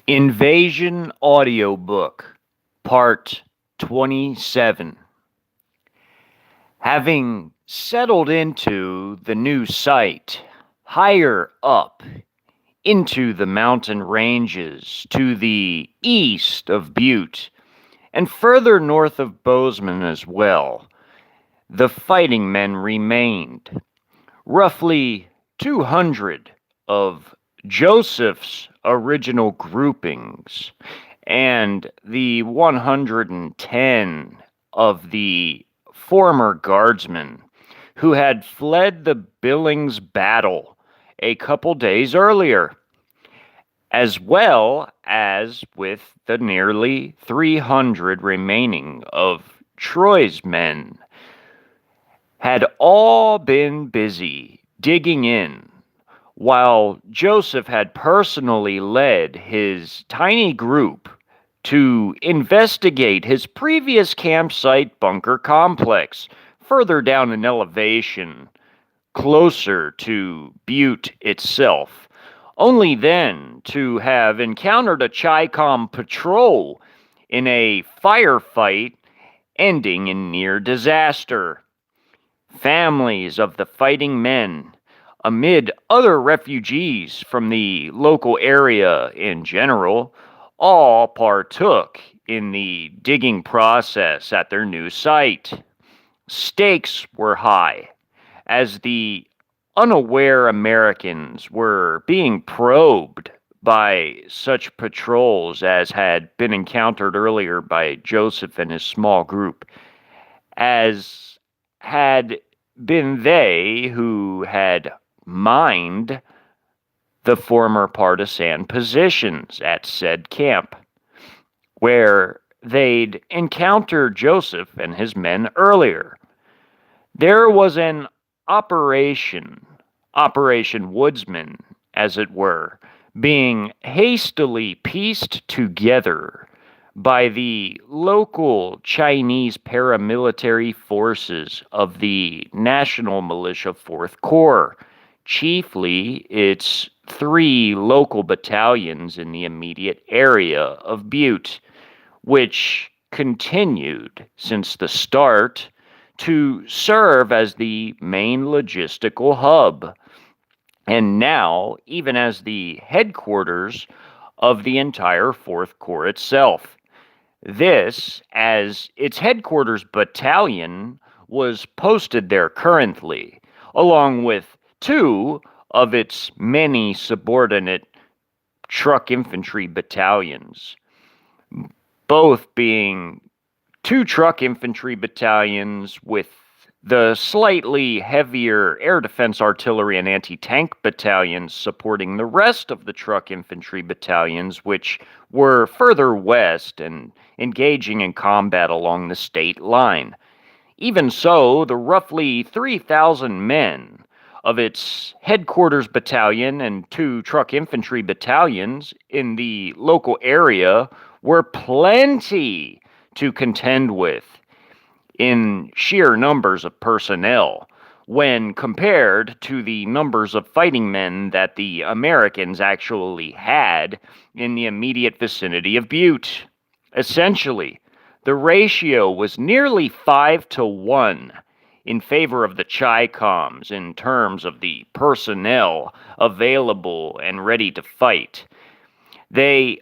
Invasion Audiobook, Part 27. Having settled into the new site, higher up into the mountain ranges to the east of Butte, and further north of Bozeman as well, the fighting men remained. Roughly 200 of Joseph's original groupings and the 110 of the former guardsmen who had fled the Billings battle a couple days earlier, as well as with the nearly 300 remaining of Troy's men, had all been busy digging in, while Joseph had personally led his tiny group to investigate his previous campsite bunker complex further down an elevation closer to Butte itself, only then to have encountered a Chi-Com patrol in a firefight ending in near disaster. Families of the fighting men, amid other refugees from the local area in general, all partook in the digging process at their new site. Stakes were high, as the unaware Americans were being probed by such patrols as had been encountered earlier by Joseph and his small group, as had been they who had mined the former partisan positions at said camp, where they'd encountered Joseph and his men earlier. There was an Operation Woodsman, as it were, being hastily pieced together by the local Chinese paramilitary forces of the National Militia 4th Corps, chiefly its 3 local battalions in the immediate area of Butte, which continued since the start to serve as the main logistical hub, and now even as the headquarters of the entire 4th Corps itself. This, as its headquarters battalion was posted there currently, along with 2 of its many subordinate truck infantry battalions, both being 2 truck infantry battalions with the slightly heavier air defense artillery and anti-tank battalions supporting the rest of the truck infantry battalions, which were further west and engaging in combat along the state line. Even so, the roughly 3,000 men of its headquarters battalion and 2 truck infantry battalions in the local area were plenty to contend with in sheer numbers of personnel when compared to the numbers of fighting men that the Americans actually had in the immediate vicinity of Butte. Essentially, the ratio was nearly 5-to-1 in favor of the Chi-Coms in terms of the personnel available and ready to fight. They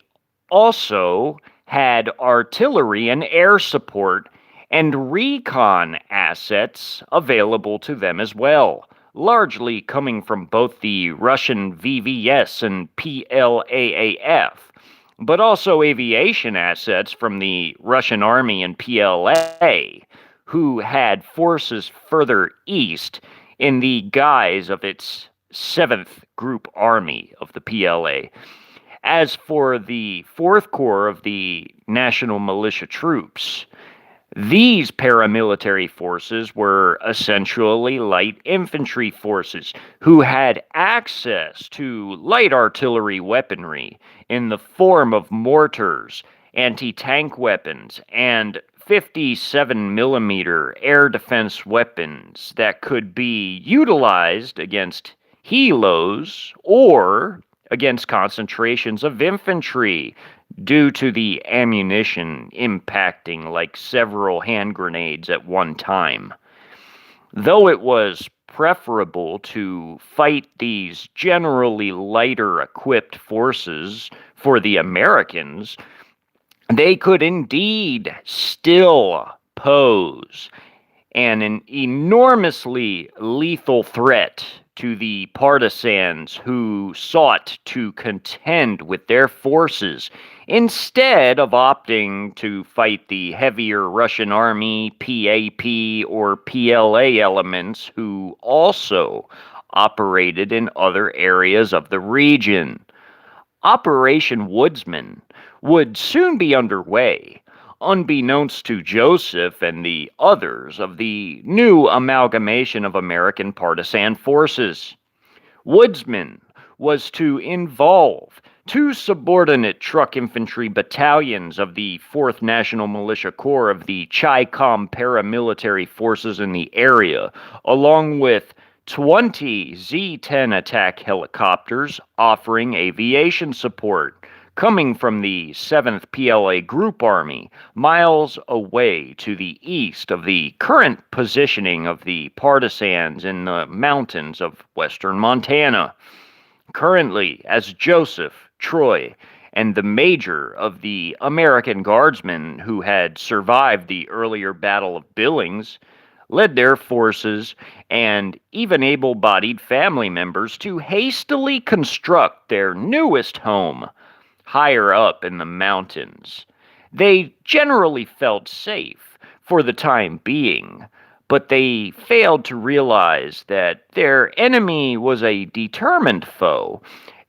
also had artillery and air support and recon assets available to them as well, largely coming from both the Russian VVS and PLAAF, but also aviation assets from the Russian Army and PLA, who had forces further east in the guise of its 7th Group Army of the PLA. As for the 4th Corps of the National Militia Troops, these paramilitary forces were essentially light infantry forces who had access to light artillery weaponry in the form of mortars, anti-tank weapons, and 57mm air defense weapons that could be utilized against helos or against concentrations of infantry due to the ammunition impacting like several hand grenades at one time. Though it was preferable to fight these generally lighter equipped forces for the Americans, they could indeed still pose an enormously lethal threat to the partisans who sought to contend with their forces instead of opting to fight the heavier Russian army, PAP, or PLA elements who also operated in other areas of the region. Operation Woodsman would soon be underway, unbeknownst to Joseph and the others of the new amalgamation of American partisan forces. Woodsman was to involve two subordinate truck infantry battalions of the 4th National Militia Corps of the Chi-Com paramilitary forces in the area, along with 20 Z-10 attack helicopters offering aviation support, coming from the 7th PLA Group Army, miles away to the east of the current positioning of the partisans in the mountains of western Montana. Currently, as Joseph, Troy, and the major of the American Guardsmen who had survived the earlier Battle of Billings, led their forces and even able-bodied family members to hastily construct their newest home higher up in the mountains. They generally felt safe for the time being, but they failed to realize that their enemy was a determined foe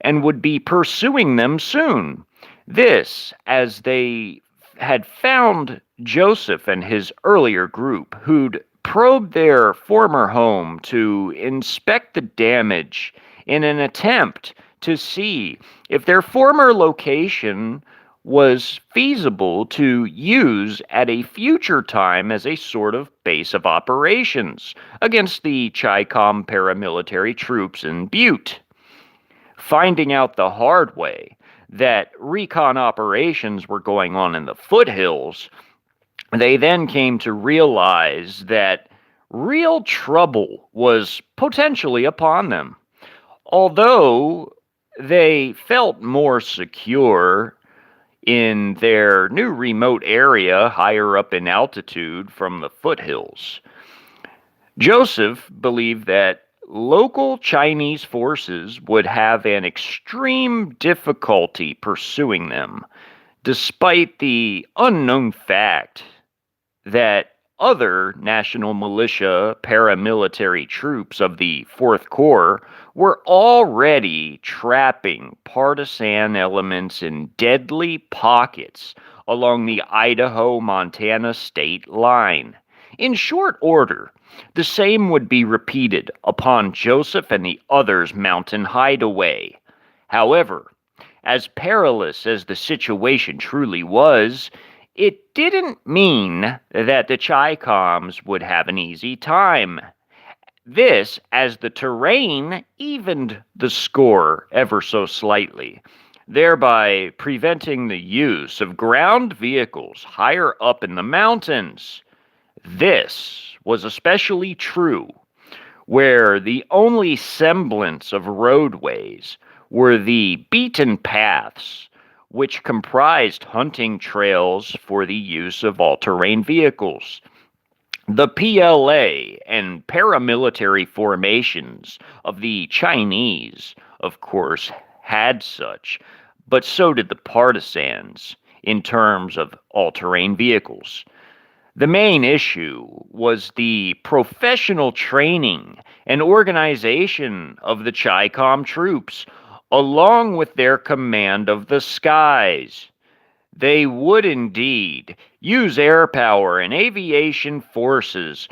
and would be pursuing them soon. This, as they had found Joseph and his earlier group, who'd probed their former home to inspect the damage in an attempt to see if their former location was feasible to use at a future time as a sort of base of operations against the Chi-Com paramilitary troops in Butte. Finding out the hard way that recon operations were going on in the foothills, they then came to realize that real trouble was potentially upon them. Although they felt more secure in their new remote area higher up in altitude from the foothills, Joseph believed that local Chinese forces would have an extreme difficulty pursuing them, despite the unknown fact that other national militia paramilitary troops of the 4th Corps were already trapping partisan elements in deadly pockets along the Idaho-Montana state line. In short order, the same would be repeated upon Joseph and the others' mountain hideaway. However, as perilous as the situation truly was, it didn't mean that the Chi-Coms would have an easy time. This, as the terrain evened the score ever so slightly, thereby preventing the use of ground vehicles higher up in the mountains. This was especially true where the only semblance of roadways were the beaten paths, which comprised hunting trails for the use of all-terrain vehicles. The PLA and paramilitary formations of the Chinese, of course, had such, but so did the partisans in terms of all-terrain vehicles. The main issue was the professional training and organization of the Chi-Com troops, along with their command of the skies. They would indeed use air power and aviation forces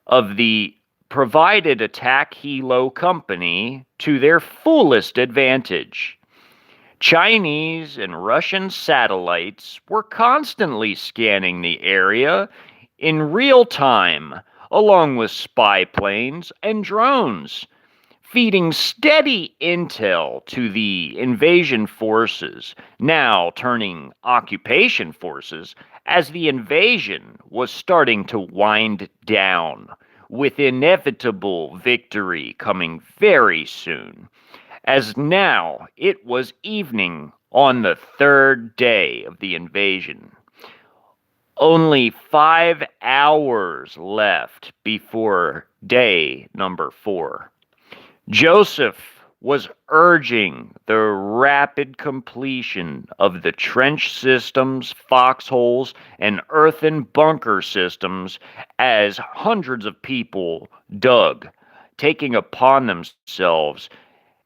of the provided attack helo company to their fullest advantage. Chinese and Russian satellites were constantly scanning the area in real time, along with spy planes and drones, feeding steady intel to the invasion forces, now turning occupation forces, as the invasion was starting to wind down, with inevitable victory coming very soon, as now it was evening on the third day of the invasion. Only 5 hours left before day number 4. Joseph was urging the rapid completion of the trench systems, foxholes, and earthen bunker systems as hundreds of people dug, taking upon themselves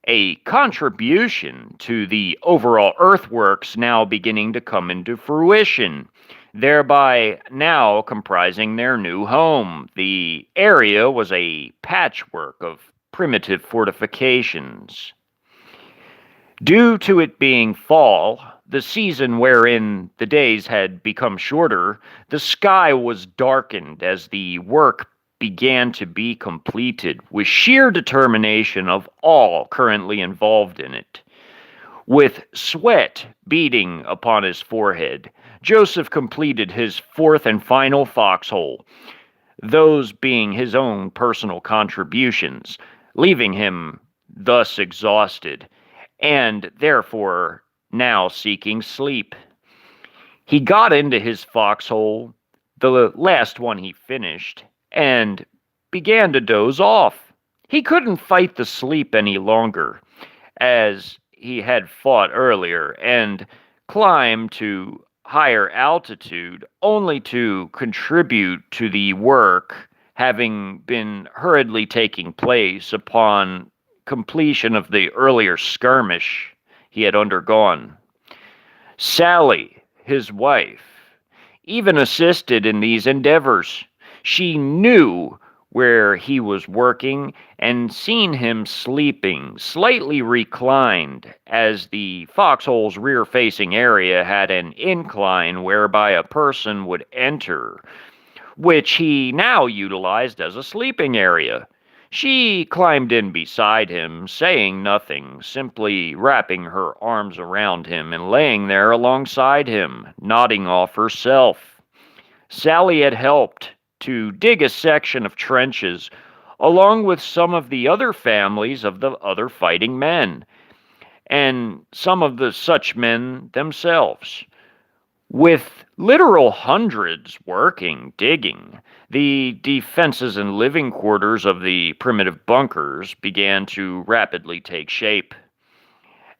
a contribution to the overall earthworks now beginning to come into fruition, thereby now comprising their new home. The area was a patchwork of primitive fortifications. Due to it being fall, the season wherein the days had become shorter, the sky was darkened as the work began to be completed with sheer determination of all currently involved in it. With sweat beading upon his forehead, Joseph completed his fourth and final foxhole, those being his own personal contributions, leaving him thus exhausted, and therefore now seeking sleep. He got into his foxhole, the last one he finished, and began to doze off. He couldn't fight the sleep any longer, as he had fought earlier, and climbed to higher altitude only to contribute to the work having been hurriedly taking place upon completion of the earlier skirmish he had undergone. Sally, his wife, even assisted in these endeavors. She knew where he was working and seen him sleeping, slightly reclined, as the foxhole's rear-facing area had an incline whereby a person would enter, which he now utilized as a sleeping area. She climbed in beside him, saying nothing, simply wrapping her arms around him and laying there alongside him, nodding off herself. Sally had helped to dig a section of trenches, along with some of the other families of the other fighting men, and some of the such men themselves. With literal hundreds working, digging, the defenses and living quarters of the primitive bunkers began to rapidly take shape.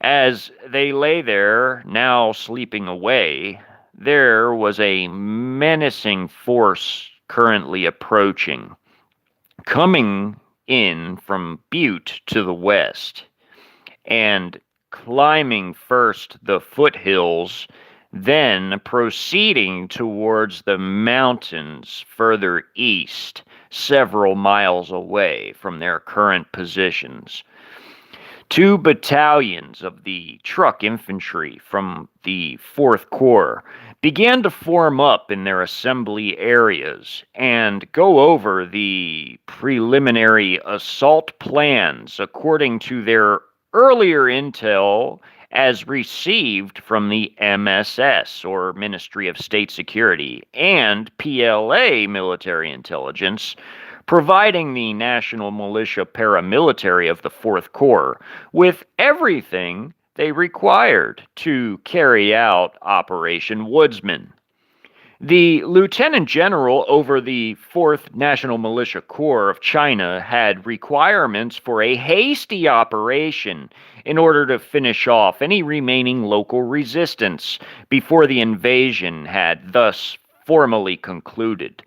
As they lay there, now sleeping away, there was a menacing force currently approaching, coming in from Butte to the west, and climbing first the foothills, then proceeding towards the mountains further east, several miles away from their current positions. 2 battalions of the truck infantry from the 4th Corps began to form up in their assembly areas and go over the preliminary assault plans according to their earlier intel as received from the MSS, or Ministry of State Security, and PLA military intelligence, providing the National Militia paramilitary of the 4th Corps with everything they required to carry out Operation Woodsman. The Lieutenant General over the 4th National Militia Corps of China had requirements for a hasty operation in order to finish off any remaining local resistance before the invasion had thus formally concluded.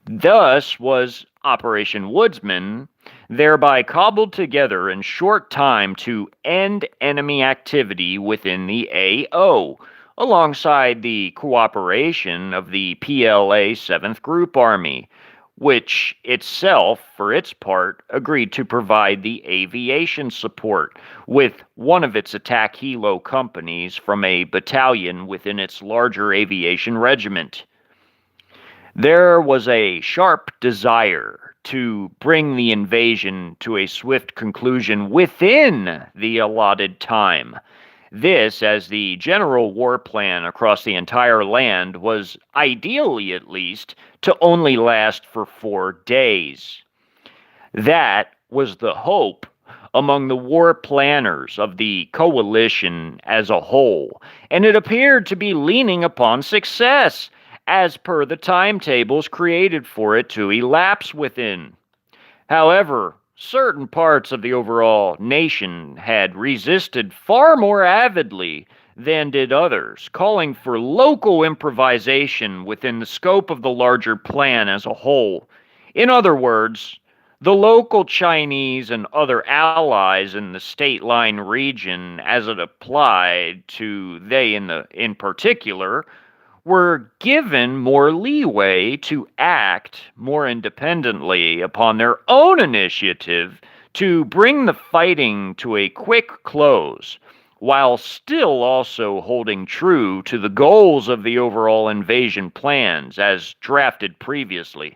Thus was Operation Woodsman thereby cobbled together in short time to end enemy activity within the AO, alongside the cooperation of the PLA 7th Group Army, which itself, for its part, agreed to provide the aviation support with one of its attack helo companies from a battalion within its larger aviation regiment. There was a sharp desire to bring the invasion to a swift conclusion within the allotted time. This, as the general war plan across the entire land was, ideally at least, to only last for 4 days. That was the hope among the war planners of the coalition as a whole, and it appeared to be leaning upon success, as per the timetables created for it to elapse within. However, certain parts of the overall nation had resisted far more avidly than did others, calling for local improvisation within the scope of the larger plan as a whole. In other words, the local Chinese and other allies in the state line region, as it applied to they in particular, were given more leeway to act more independently upon their own initiative to bring the fighting to a quick close, while still also holding true to the goals of the overall invasion plans as drafted previously.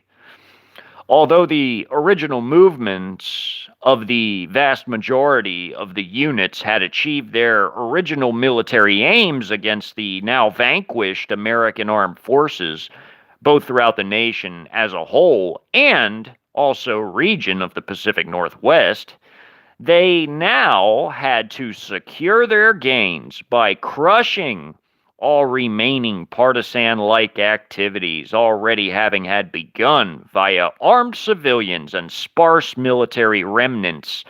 Although the original movements of the vast majority of the units had achieved their original military aims against the now vanquished American armed forces, both throughout the nation as a whole and also region of the Pacific Northwest, they now had to secure their gains by crushing all remaining partisan like activities already having had begun via armed civilians and sparse military remnants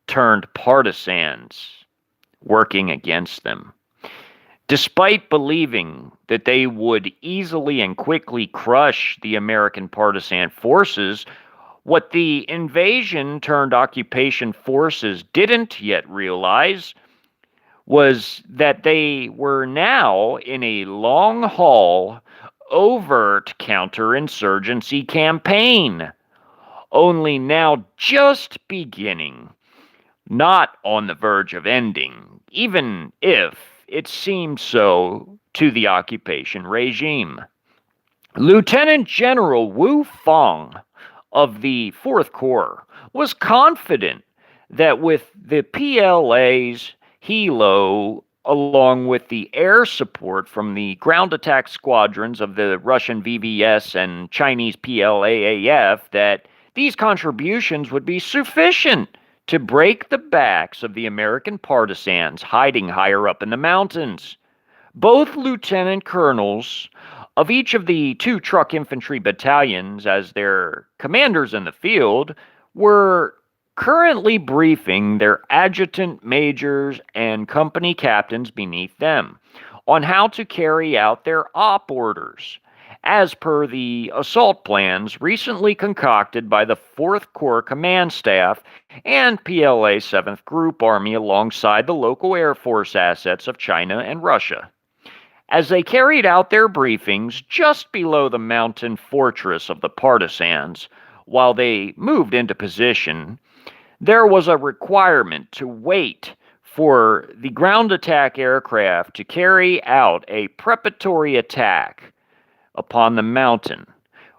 turned partisans working against them. Despite believing that they would easily and quickly crush the American partisan forces, what the invasion turned occupation forces didn't yet realize was that they were now in a long haul, overt counterinsurgency campaign, only now just beginning, not on the verge of ending, even if it seemed so to the occupation regime. Lieutenant General Wu Fong of the Fourth Corps was confident that with the PLA's Hilo, along with the air support from the ground attack squadrons of the Russian VVS and Chinese PLAAF, that these contributions would be sufficient to break the backs of the American partisans hiding higher up in the mountains. Both lieutenant colonels of each of the two truck infantry battalions, as their commanders in the field, were currently briefing their adjutant majors and company captains beneath them on how to carry out their op orders, as per the assault plans recently concocted by the 4th Corps Command Staff and PLA 7th Group Army alongside the local Air Force assets of China and Russia. As they carried out their briefings just below the mountain fortress of the partisans, while they moved into position, there was a requirement to wait for the ground attack aircraft to carry out a preparatory attack upon the mountain,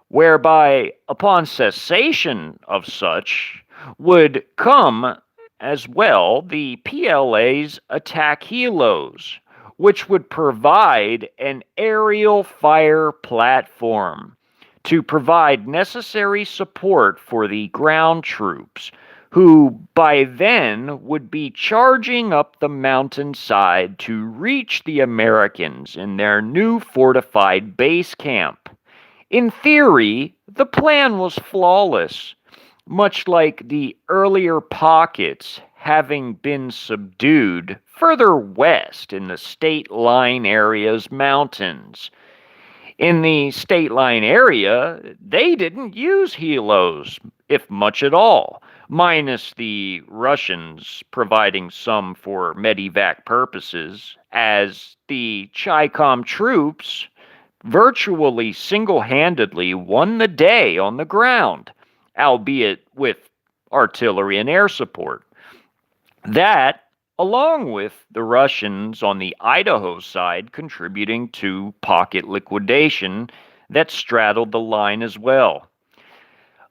whereby, upon cessation of such, would come as well the PLA's attack helos, which would provide an aerial fire platform to provide necessary support for the ground troops, who by then would be charging up the mountainside to reach the Americans in their new fortified base camp. In theory, the plan was flawless, much like the earlier pockets having been subdued further west in the state line area's mountains. In the state line area, they didn't use helos, if much at all, minus the Russians providing some for medevac purposes, as the Chi-Com troops virtually single-handedly won the day on the ground, albeit with artillery and air support. That, along with the Russians on the Idaho side contributing to pocket liquidation that straddled the line as well.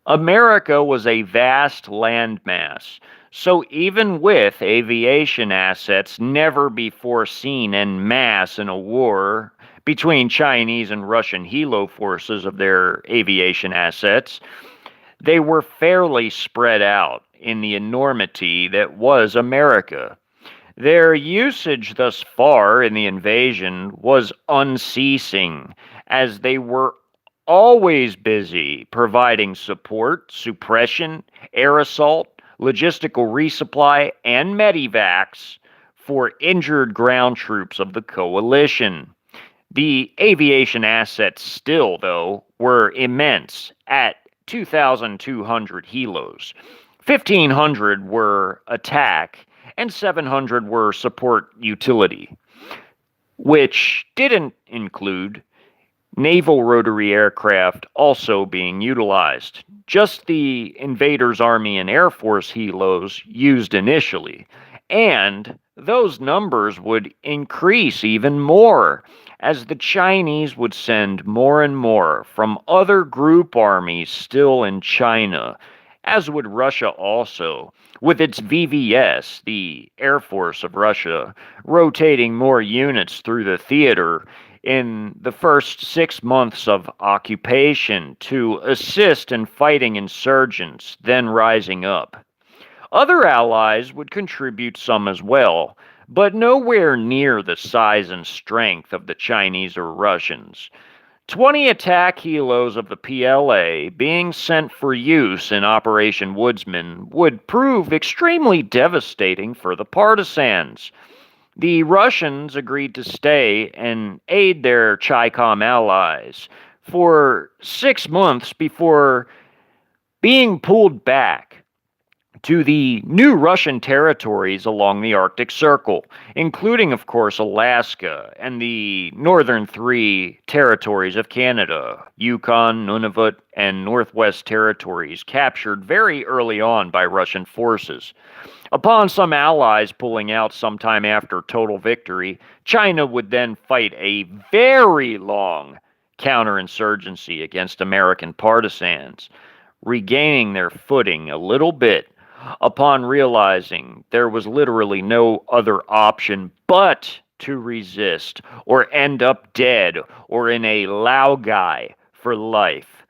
America was a vast landmass, so even with aviation assets never before seen en masse in a war between Chinese and Russian helo forces of their aviation assets, they were fairly spread out in the enormity that was America. Their usage thus far in the invasion was unceasing, as they were always busy providing support, suppression, air assault, logistical resupply, and medivacs for injured ground troops of the coalition. The aviation assets still, though, were immense at 2,200 helos. 1,500 were attack, and 700 were support utility, which didn't include naval rotary aircraft also being utilized. Just the invaders' Army and Air Force helos used initially. And those numbers would increase even more as the Chinese would send more and more from other group armies still in China, as would Russia also, with its VVS, the Air Force of Russia, rotating more units through the theater in the first 6 months of occupation to assist in fighting insurgents, then rising up. Other allies would contribute some as well, but nowhere near the size and strength of the Chinese or Russians. 20 attack helos of the PLA being sent for use in Operation Woodsman would prove extremely devastating for the partisans. The Russians agreed to stay and aid their CHICOM allies for 6 months before being pulled back to the new Russian territories along the Arctic Circle, including, of course, Alaska and the northern three territories of Canada, Yukon, Nunavut, and Northwest Territories, captured very early on by Russian forces. Upon some allies pulling out sometime after total victory, China would then fight a very long counterinsurgency against American partisans, regaining their footing a little bit upon realizing there was literally no other option but to resist or end up dead or in a laogai for life.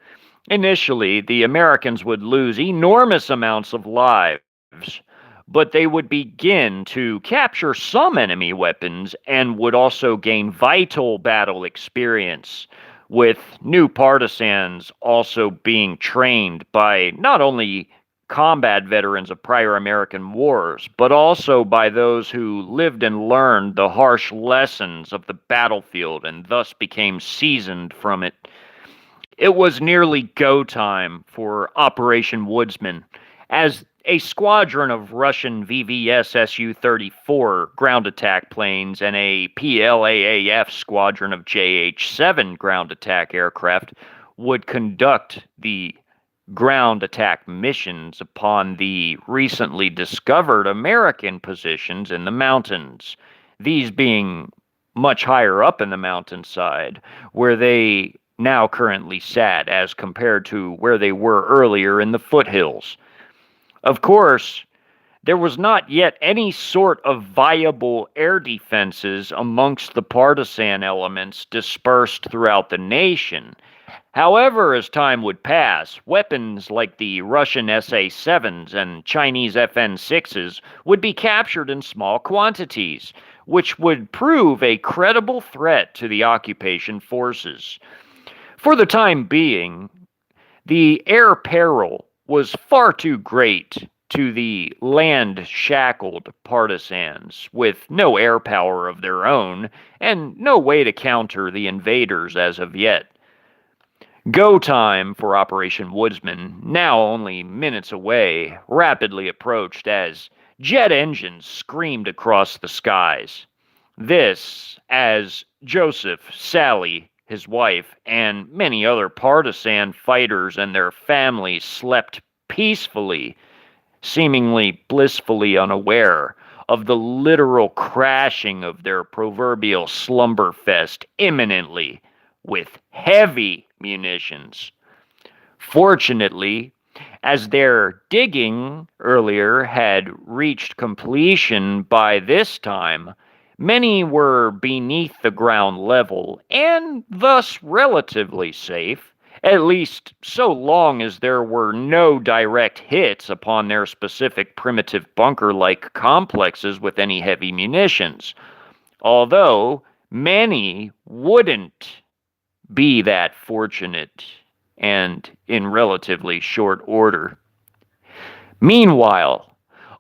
Initially, the Americans would lose enormous amounts of lives, but they would begin to capture some enemy weapons and would also gain vital battle experience, with new partisans also being trained by not only combat veterans of prior American wars, but also by those who lived and learned the harsh lessons of the battlefield and thus became seasoned from it. It was nearly go time for Operation Woodsman, as a squadron of Russian VVS Su-34 ground attack planes and a PLAAF squadron of JH-7 ground attack aircraft would conduct the ground attack missions upon the recently discovered American positions in the mountains, these being much higher up in the mountainside, where they now currently sat as compared to where they were earlier in the foothills. Of course, there was not yet any sort of viable air defenses amongst the partisan elements dispersed throughout the nation. However, as time would pass, weapons like the Russian SA-7s and Chinese FN-6s would be captured in small quantities, which would prove a credible threat to the occupation forces. For the time being, the air peril was far too great to the land-shackled partisans, with no air power of their own and no way to counter the invaders as of yet. Go time for Operation Woodsman, now only minutes away, rapidly approached as jet engines screamed across the skies. This, as Joseph, Sally, his wife, and many other partisan fighters and their families slept peacefully, seemingly blissfully unaware of the literal crashing of their proverbial slumberfest imminently with heavy munitions. Fortunately, As their digging earlier had reached completion by this time, many were beneath the ground level and thus relatively safe, at least so long as there were no direct hits upon their specific primitive bunker like complexes with any heavy munitions. Although many wouldn't be that fortunate and in relatively short order. Meanwhile,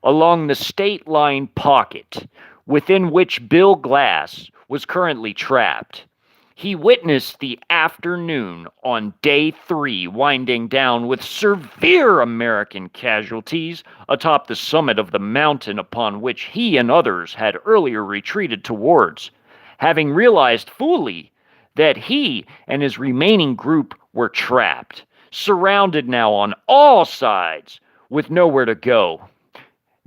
along the state line pocket within which Bill Glass was currently trapped, he witnessed the afternoon on day 3 winding down with severe American casualties atop the summit of the mountain upon which he and others had earlier retreated towards, having realized fully that he and his remaining group were trapped, surrounded now on all sides, with nowhere to go.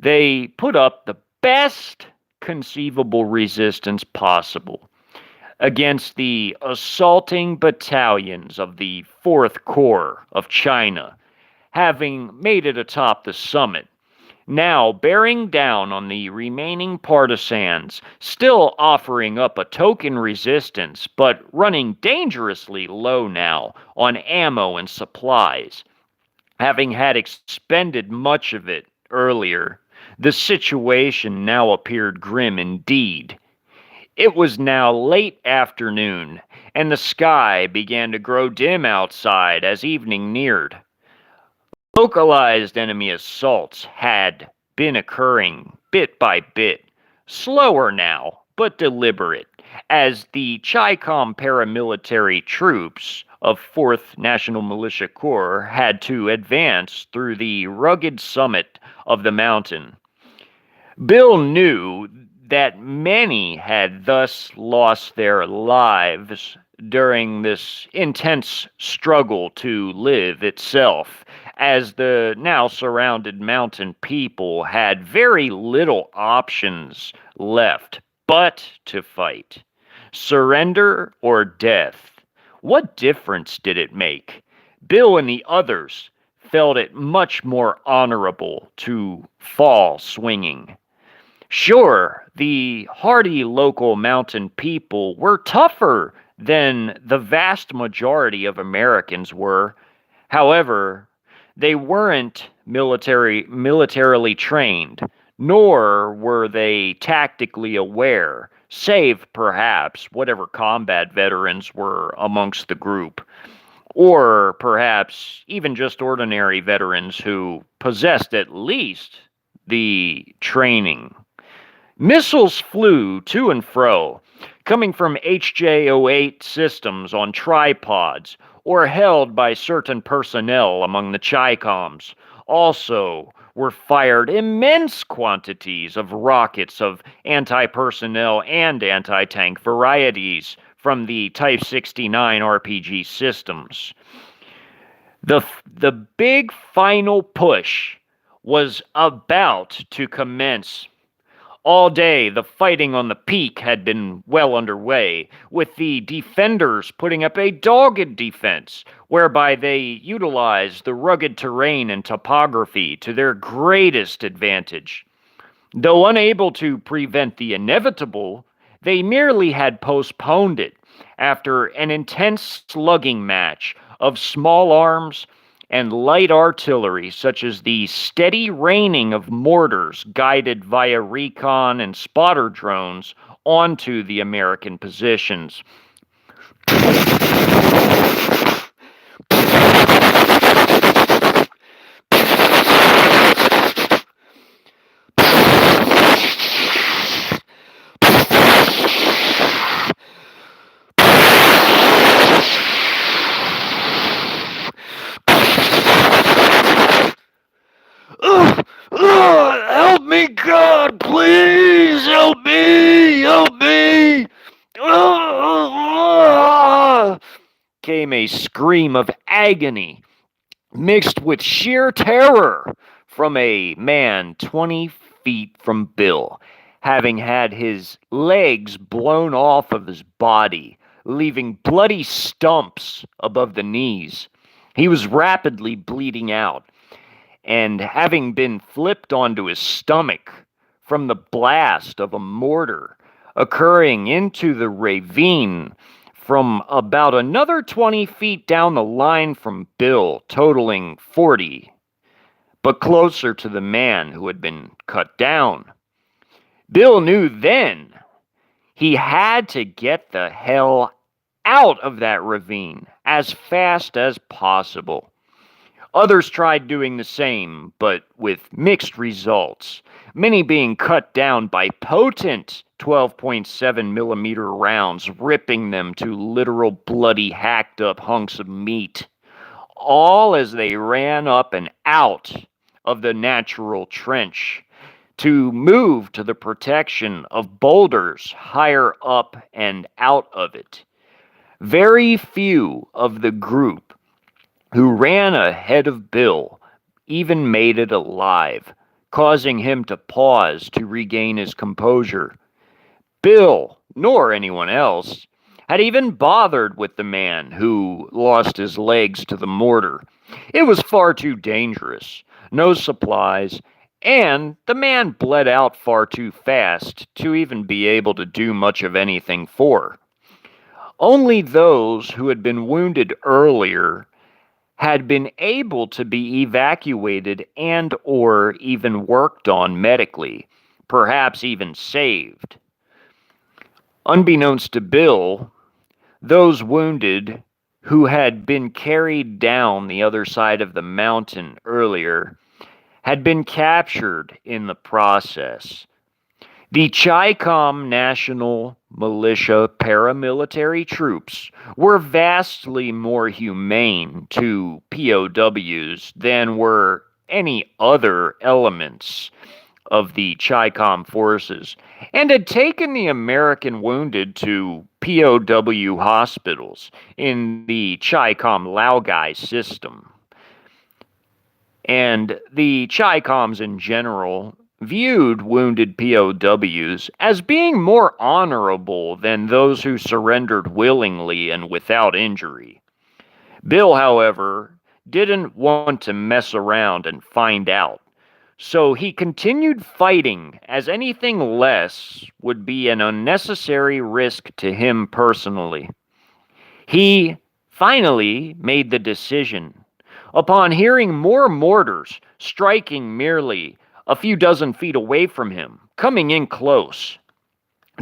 They put up the best conceivable resistance possible against the assaulting battalions of the 4th Corps of China, having made it atop the summit, now bearing down on the remaining partisans, still offering up a token resistance, but running dangerously low now on ammo and supplies. Having had expended much of it earlier, the situation now appeared grim indeed. It was now late afternoon, and the sky began to grow dim outside as evening neared. Localized enemy assaults had been occurring bit by bit, slower now, but deliberate, as the Chi-Com paramilitary troops of 4th National Militia Corps had to advance through the rugged summit of the mountain. Bill knew that many had thus lost their lives during this intense struggle to live itself, as the now surrounded mountain people had very little options left but to fight. Surrender or death? What difference did it make? Bill and the others felt it much more honorable to fall swinging. Sure, the hardy local mountain people were tougher than the vast majority of Americans were. However, they weren't militarily trained, nor were they tactically aware, save perhaps whatever combat veterans were amongst the group, or perhaps even just ordinary veterans who possessed at least the training. Missiles flew to and fro, coming from HJ-08 systems on tripods or held by certain personnel among the Chi-Coms. Also were fired immense quantities of rockets of anti-personnel and anti-tank varieties from the Type 69 RPG systems. The big final push was about to commence. All day, the fighting on the peak had been well underway, with the defenders putting up a dogged defense, whereby they utilized the rugged terrain and topography to their greatest advantage. Though unable to prevent the inevitable, they merely had postponed it after an intense slugging match of small arms and light artillery, such as the steady raining of mortars guided via recon and spotter drones onto the American positions. Help me, God, please! Help me! Help me! Came a scream of agony, mixed with sheer terror, from a man 20 feet from Bill, having had his legs blown off of his body, leaving bloody stumps above the knees. He was rapidly bleeding out, and having been flipped onto his stomach from the blast of a mortar occurring into the ravine from about another 20 feet down the line from Bill, totaling 40, but closer to the man who had been cut down. Bill knew then he had to get the hell out of that ravine as fast as possible. Others tried doing the same, but with mixed results, many being cut down by potent 12.7 millimeter rounds, ripping them to literal bloody hacked up hunks of meat, all as they ran up and out of the natural trench to move to the protection of boulders higher up and out of it. Very few of the group who ran ahead of Bill even made it alive, causing him to pause to regain his composure. Bill, nor anyone else, had even bothered with the man who lost his legs to the mortar. It was far too dangerous, no supplies, and the man bled out far too fast to even be able to do much of anything for. Only those who had been wounded earlier had been able to be evacuated and or even worked on medically, perhaps even saved. Unbeknownst to Bill, those wounded who had been carried down the other side of the mountain earlier had been captured in the process. The Chi-Com National Militia paramilitary troops were vastly more humane to POWs than were any other elements of the Chi-Com forces, and had taken the American wounded to POW hospitals in the Chi-Com Laogai system. And the Chi-Coms in general viewed wounded POWs as being more honorable than those who surrendered willingly and without injury. Bill, however, didn't want to mess around and find out, so he continued fighting as anything less would be an unnecessary risk to him personally. He finally made the decision, upon hearing more mortars striking merely a few dozen feet away from him, coming in close.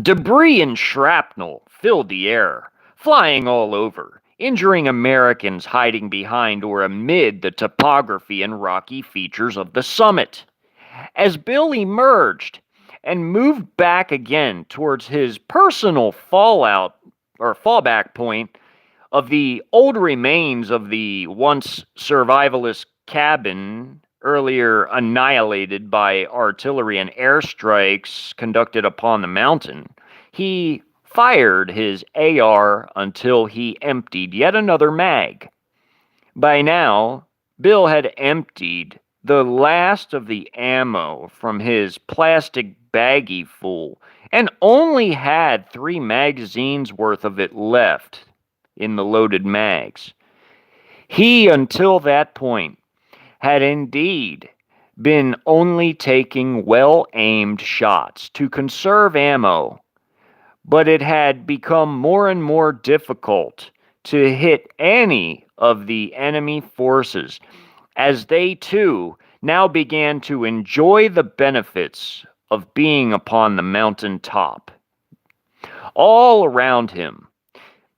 Debris and shrapnel filled the air, flying all over, injuring Americans hiding behind or amid the topography and rocky features of the summit. As Bill emerged and moved back again towards his personal fallback point of the old remains of the once survivalist cabin earlier annihilated by artillery and airstrikes conducted upon the mountain, he fired his AR until he emptied yet another mag. By now, Bill had emptied the last of the ammo from his plastic baggie full and only had 3 magazines worth of it left in the loaded mags. He, until that point, had indeed been only taking well-aimed shots to conserve ammo, but it had become more and more difficult to hit any of the enemy forces as they too now began to enjoy the benefits of being upon the mountain top. All around him,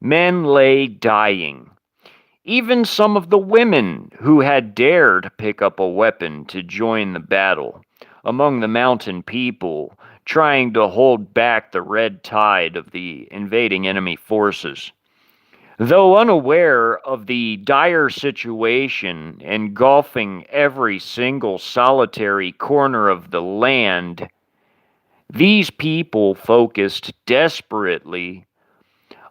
men lay dying. Even some of the women who had dared pick up a weapon to join the battle among the mountain people, trying to hold back the red tide of the invading enemy forces. Though unaware of the dire situation engulfing every single solitary corner of the land, these people focused desperately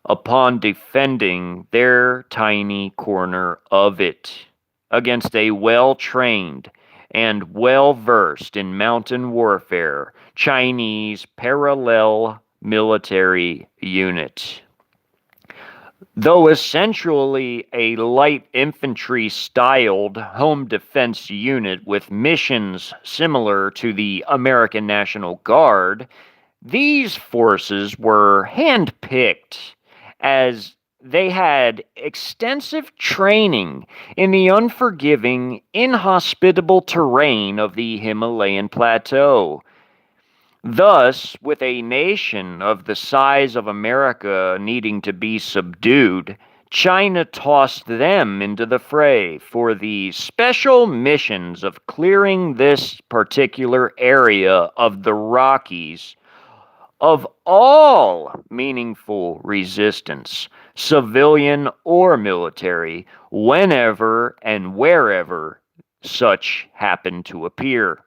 upon defending their tiny corner of it against a well-trained and well-versed in mountain warfare Chinese parallel military unit. Though essentially a light infantry styled home defense unit with missions similar to the American National Guard, these forces were handpicked as they had extensive training in the unforgiving, inhospitable terrain of the Himalayan plateau. Thus, with a nation of the size of America needing to be subdued, China tossed them into the fray for the special missions of clearing this particular area of the Rockies of all meaningful resistance, civilian or military, whenever and wherever such happened to appear.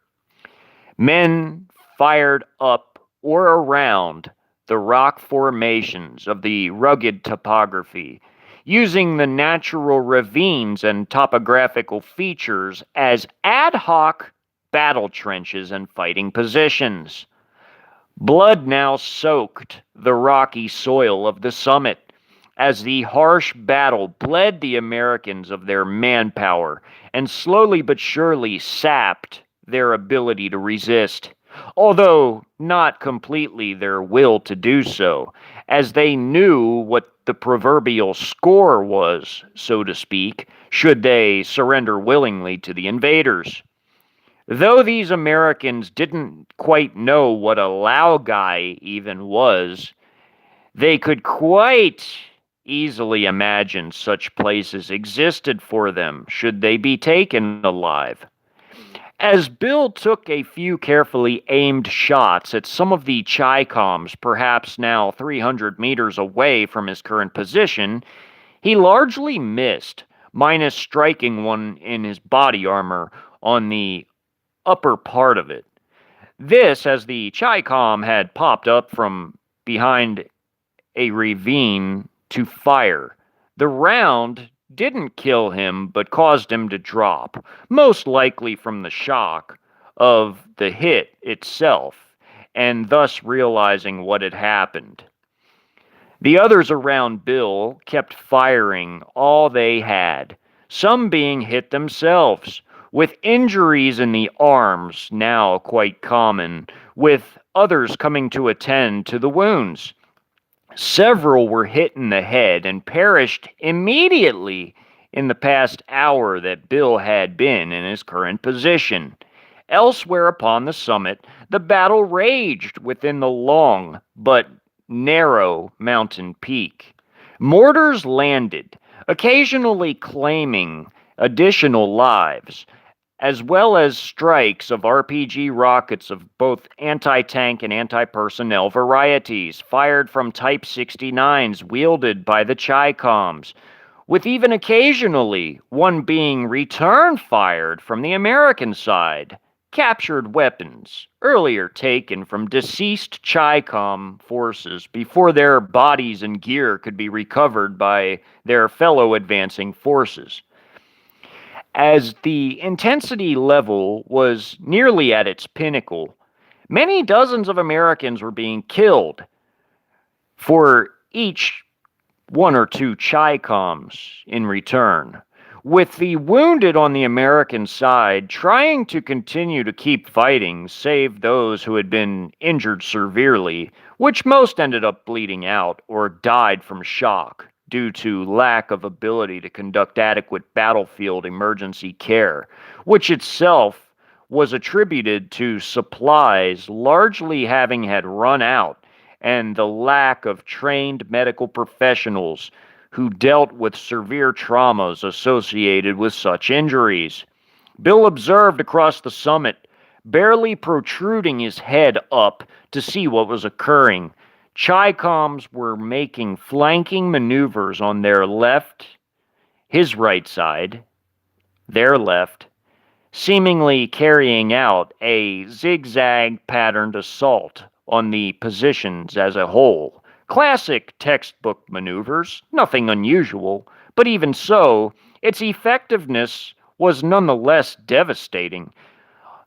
Men fired up or around the rock formations of the rugged topography, using the natural ravines and topographical features as ad hoc battle trenches and fighting positions. Blood now soaked the rocky soil of the summit as the harsh battle bled the Americans of their manpower and slowly but surely sapped their ability to resist, although not completely their will to do so, as they knew what the proverbial score was, so to speak, should they surrender willingly to the invaders. Though these Americans didn't quite know what a Laogai even was, they could quite easily imagine such places existed for them should they be taken alive. As Bill took a few carefully aimed shots at some of the Chi-Coms, perhaps now 300 meters away from his current position, he largely missed, minus striking one in his body armor on the upper part of it. This, as the Chi-Com had popped up from behind a ravine to fire. The round didn't kill him, but caused him to drop, most likely from the shock of the hit itself, and thus realizing what had happened. The others around Bill kept firing all they had, some being hit themselves, with injuries in the arms now quite common, with others coming to attend to the wounds. Several were hit in the head and perished immediately in the past hour that Bill had been in his current position. Elsewhere upon the summit, the battle raged within the long but narrow mountain peak. Mortars landed, occasionally claiming additional lives, as well as strikes of RPG rockets of both anti-tank and anti-personnel varieties, fired from Type 69s wielded by the Chi-Coms, with even occasionally one being return-fired from the American side. Captured weapons, earlier taken from deceased Chi-Com forces before their bodies and gear could be recovered by their fellow advancing forces. As the intensity level was nearly at its pinnacle, many dozens of Americans were being killed for each one or two Chi-Coms in return, with the wounded on the American side trying to continue to keep fighting, save those who had been injured severely, which most ended up bleeding out or died from shock due to lack of ability to conduct adequate battlefield emergency care, which itself was attributed to supplies largely having had run out and the lack of trained medical professionals who dealt with severe traumas associated with such injuries. Bill observed across the summit, barely protruding his head up to see what was occurring. Chi-Coms were making flanking maneuvers on their left, his right side, their left, seemingly carrying out a zigzag patterned assault on the positions as a whole. Classic textbook maneuvers, nothing unusual, but even so, its effectiveness was nonetheless devastating,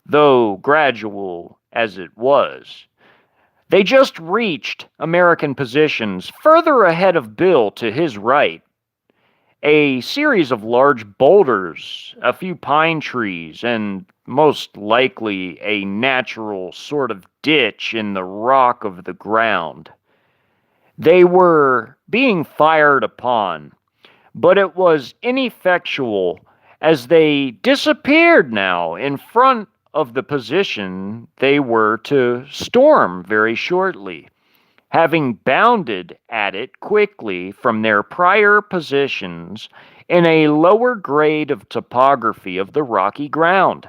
though gradual as it was. They just reached American positions further ahead of Bill to his right. A series of large boulders, a few pine trees, and most likely a natural sort of ditch in the rock of the ground. They were being fired upon, but it was ineffectual as they disappeared now in front of the position they were to storm very shortly, having bounded at it quickly from their prior positions in a lower grade of topography of the rocky ground.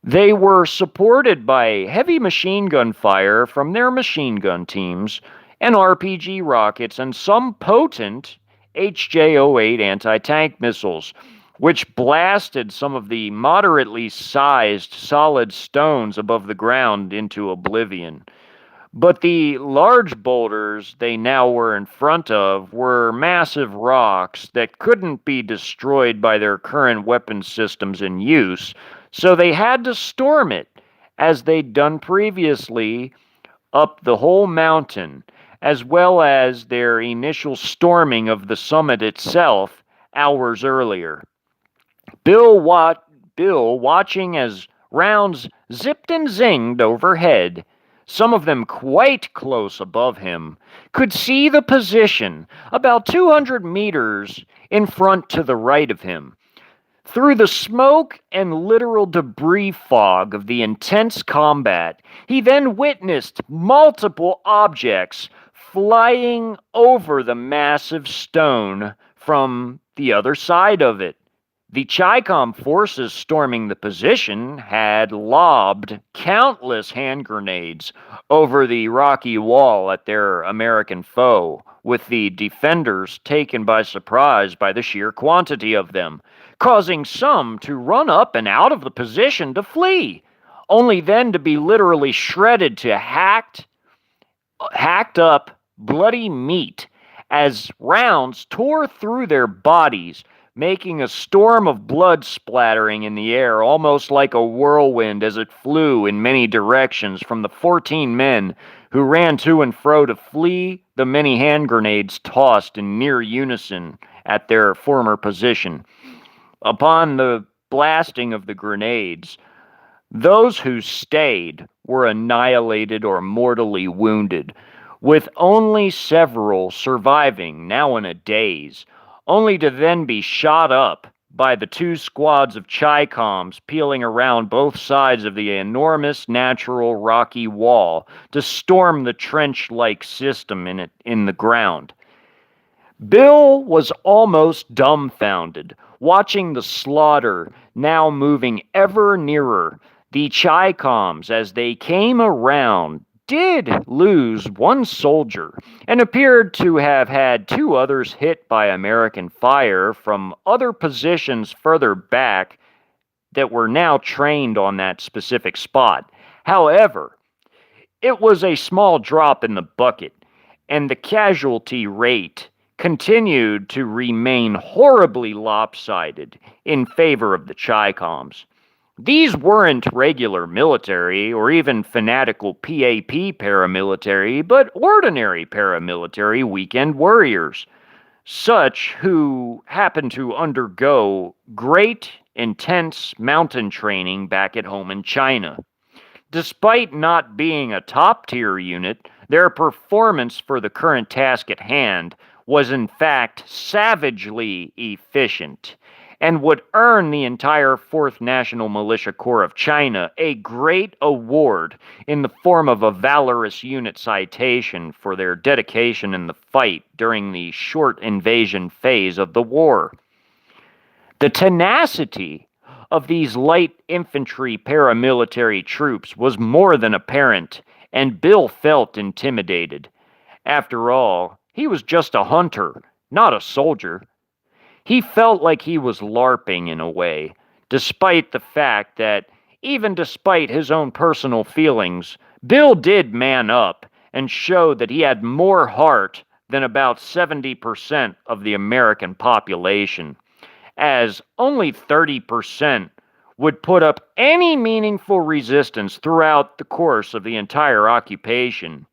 They were supported by heavy machine gun fire from their machine gun teams and RPG rockets and some potent HJ-08 anti-tank missiles, which blasted some of the moderately sized solid stones above the ground into oblivion. But the large boulders they now were in front of were massive rocks that couldn't be destroyed by their current weapon systems in use, so they had to storm it, as they'd done previously, up the whole mountain, as well as their initial storming of the summit itself hours earlier. Bill, watching as rounds zipped and zinged overhead, some of them quite close above him, could see the position about 200 meters in front to the right of him. Through the smoke and literal debris fog of the intense combat, he then witnessed multiple objects flying over the massive stone from the other side of it. The Chi-Com forces storming the position had lobbed countless hand grenades over the rocky wall at their American foe, with the defenders taken by surprise by the sheer quantity of them, causing some to run up and out of the position to flee, only then to be literally shredded to hacked up bloody meat as rounds tore through their bodies, making a storm of blood splattering in the air, almost like a whirlwind as it flew in many directions from the 14 men who ran to and fro to flee the many hand grenades tossed in near unison at their former position. Upon the blasting of the grenades, those who stayed were annihilated or mortally wounded, with only several surviving, now in a daze, only to then be shot up by the two squads of Chi-Coms peeling around both sides of the enormous natural rocky wall to storm the trench-like system in the ground. Bill was almost dumbfounded, watching the slaughter now moving ever nearer. The Chi-Coms, as they came around, did lose one soldier and appeared to have had two others hit by American fire from other positions further back that were now trained on that specific spot. However, it was a small drop in the bucket, and the casualty rate continued to remain horribly lopsided in favor of the Chi-Coms. These weren't regular military or even fanatical PAP paramilitary, but ordinary paramilitary weekend warriors, such who happened to undergo great, intense mountain training back at home in China. Despite not being a top-tier unit, their performance for the current task at hand was in fact savagely efficient, and would earn the entire 4th National Militia Corps of China a great award in the form of a valorous unit citation for their dedication in the fight during the short invasion phase of the war. The tenacity of these light infantry paramilitary troops was more than apparent, and Bill felt intimidated. After all, he was just a hunter, not a soldier. He felt like he was LARPing in a way, despite the fact that, even despite his own personal feelings, Bill did man up and show that he had more heart than about 70% of the American population, as only 30% would put up any meaningful resistance throughout the course of the entire occupation,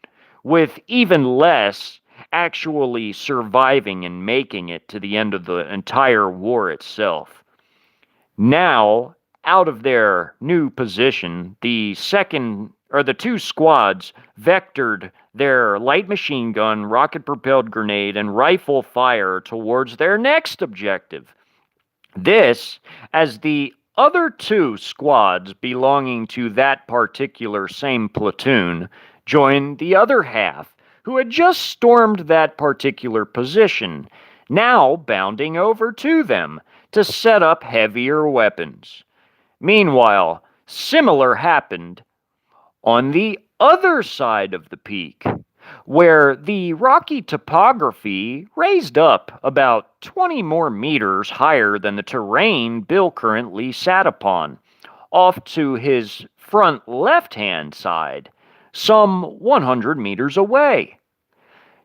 with even less actually surviving and making it to the end of the entire war itself. Now, out of their new position, the two squads vectored their light machine gun, rocket propelled grenade, and rifle fire towards their next objective. This, as the other two squads belonging to that particular same platoon joined the other half, who had just stormed that particular position, now bounding over to them to set up heavier weapons. Meanwhile, similar happened on the other side of the peak, where the rocky topography raised up about 20 more meters higher than the terrain Bill currently sat upon, off to his front left-hand side, some 100 meters away.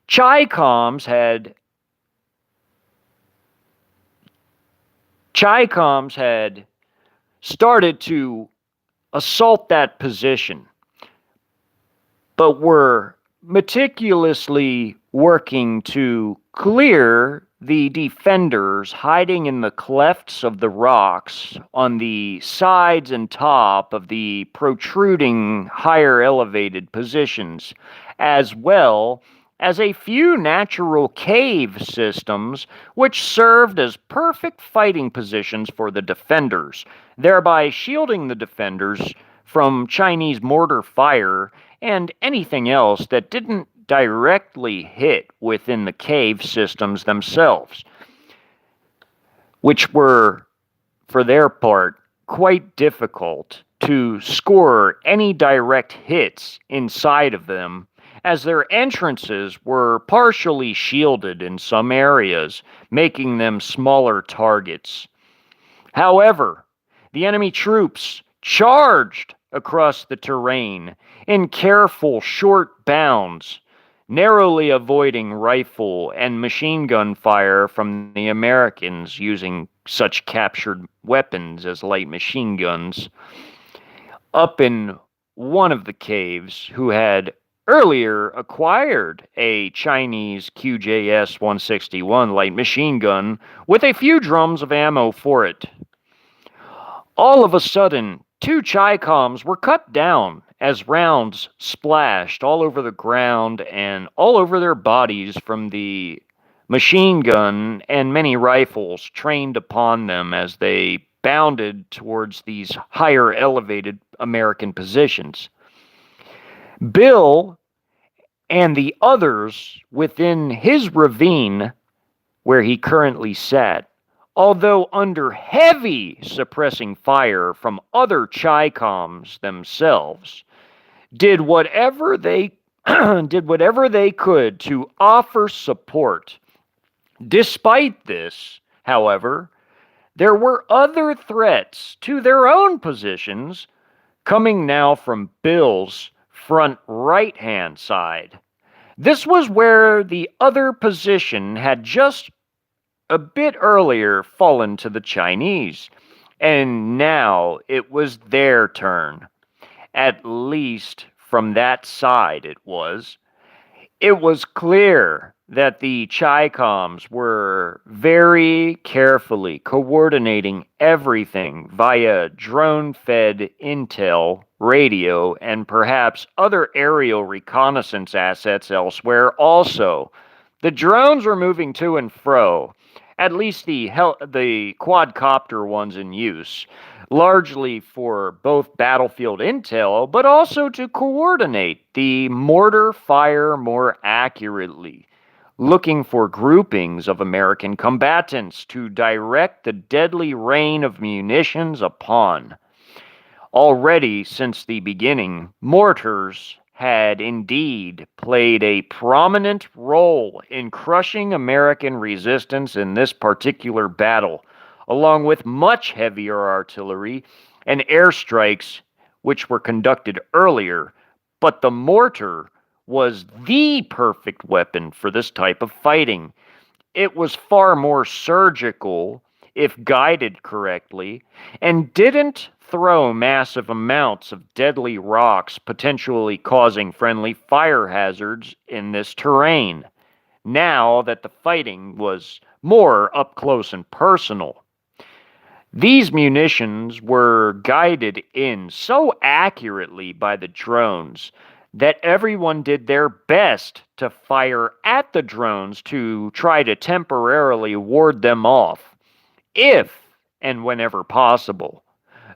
Chi-Coms had started to assault that position, but were meticulously working to clear the defenders hiding in the clefts of the rocks on the sides and top of the protruding higher elevated positions, as well as a few natural cave systems which served as perfect fighting positions for the defenders, thereby shielding the defenders from Chinese mortar fire and anything else that didn't directly hit within the cave systems themselves, which were, for their part, quite difficult to score any direct hits inside of them, as their entrances were partially shielded in some areas, making them smaller targets. However, the enemy troops charged across the terrain in careful short bounds, narrowly avoiding rifle and machine gun fire from the Americans using such captured weapons as light machine guns. Up in one of the caves, who had earlier acquired a Chinese QJS 161 light machine gun with a few drums of ammo for it. All of a sudden, two Chi-Coms were cut down as rounds splashed all over the ground and all over their bodies from the machine gun and many rifles trained upon them as they bounded towards these higher elevated American positions. Bill and the others within his ravine, where he currently sat, although under heavy suppressing fire from other Chi-Coms themselves, did whatever they could to offer support. Despite this, however, there were other threats to their own positions coming now from Bill's front right-hand side. This was where the other position had just a bit earlier fallen to the Chinese, and now it was their turn. At least from that side it was. It was clear that the Chi-Coms were very carefully coordinating everything via drone-fed intel, radio, and perhaps other aerial reconnaissance assets elsewhere also. The drones were moving to and fro, at least the quadcopter ones in use, largely for both battlefield intel, but also to coordinate the mortar fire more accurately, looking for groupings of American combatants to direct the deadly rain of munitions upon. Already since the beginning, mortars had indeed played a prominent role in crushing American resistance in this particular battle, along with much heavier artillery and airstrikes which were conducted earlier, but the mortar was the perfect weapon for this type of fighting. It was far more surgical if guided correctly, and didn't throw massive amounts of deadly rocks, potentially causing friendly fire hazards in this terrain, now that the fighting was more up close and personal. These munitions were guided in so accurately by the drones that everyone did their best to fire at the drones to try to temporarily ward them off, if and whenever possible.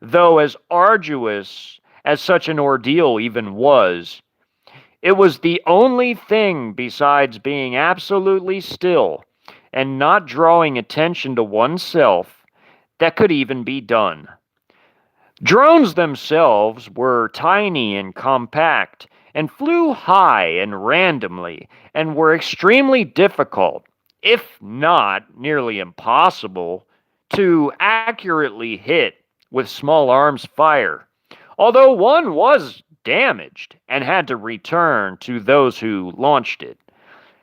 Though, as arduous as such an ordeal even was, it was the only thing besides being absolutely still and not drawing attention to oneself that could even be done. Drones themselves were tiny and compact and flew high and randomly and were extremely difficult, if not nearly impossible, to accurately hit with small arms fire, although one was damaged and had to return to those who launched it.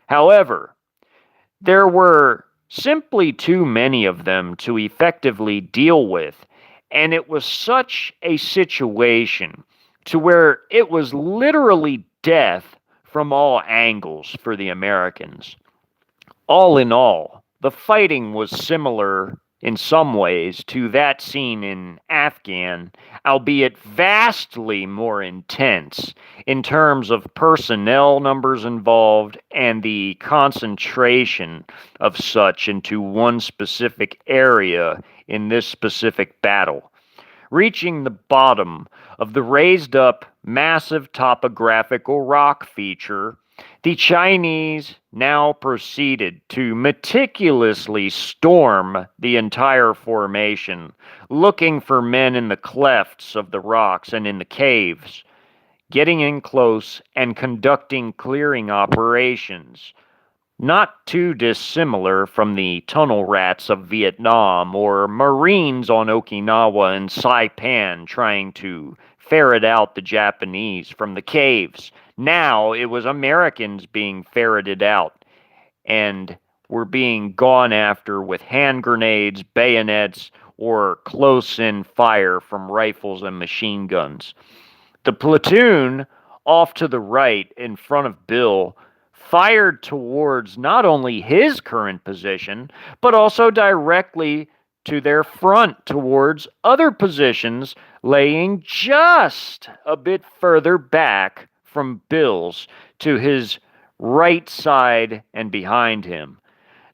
However, there were simply too many of them to effectively deal with, and it was such a situation to where it was literally death from all angles for the Americans. All in all, the fighting was similar in some ways to that seen in Afghan, albeit vastly more intense in terms of personnel numbers involved and the concentration of such into one specific area in this specific battle. Reaching the bottom of the raised up massive topographical rock feature, the Chinese now proceeded to meticulously storm the entire formation, looking for men in the clefts of the rocks and in the caves, getting in close and conducting clearing operations, not too dissimilar from the tunnel rats of Vietnam or Marines on Okinawa and Saipan trying to ferret out the Japanese from the caves. Now it was Americans being ferreted out and were being gone after with hand grenades, bayonets, or close in fire from rifles and machine guns. The platoon off to the right in front of Bill fired towards not only his current position, but also directly to their front towards other positions laying just a bit further back from Bill's to his right side and behind him.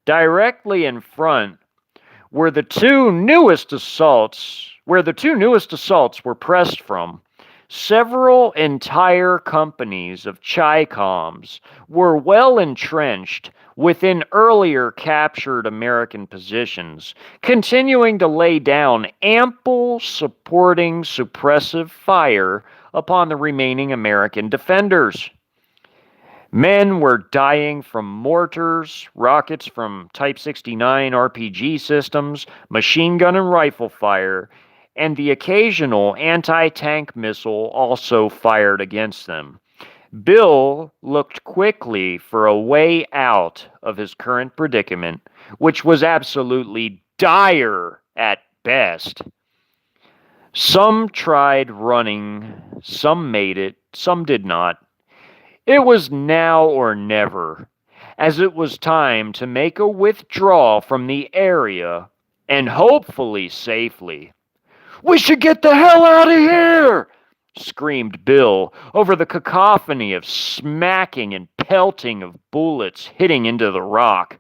Directly in front where the two newest assaults were pressed from, several entire companies of Chi-Coms were well entrenched within earlier captured American positions, continuing to lay down ample supporting suppressive fire upon the remaining American defenders. Men were dying from mortars, rockets from Type 69 RPG systems, machine gun and rifle fire, and the occasional anti-tank missile also fired against them. Bill looked quickly for a way out of his current predicament, which was absolutely dire at best. Some tried running, some made it, some did not. It was now or never, as it was time to make a withdrawal from the area, and hopefully safely. "We should get the hell out of here!" screamed Bill over the cacophony of smacking and pelting of bullets hitting into the rock,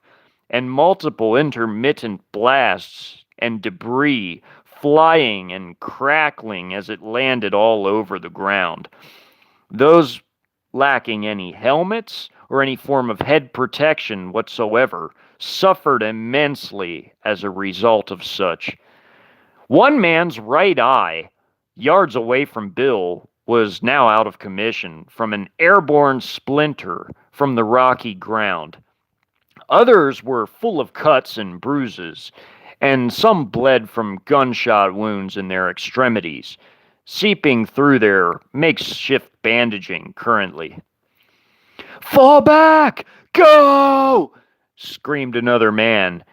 and multiple intermittent blasts and debris flying and crackling as it landed all over the ground. Those lacking any helmets or any form of head protection whatsoever suffered immensely as a result of such. One man's right eye, yards away from Bill, was now out of commission from an airborne splinter from the rocky ground. Others were full of cuts and bruises, and some bled from gunshot wounds in their extremities, seeping through their makeshift bandaging currently. "Fall back! Go!" screamed another man,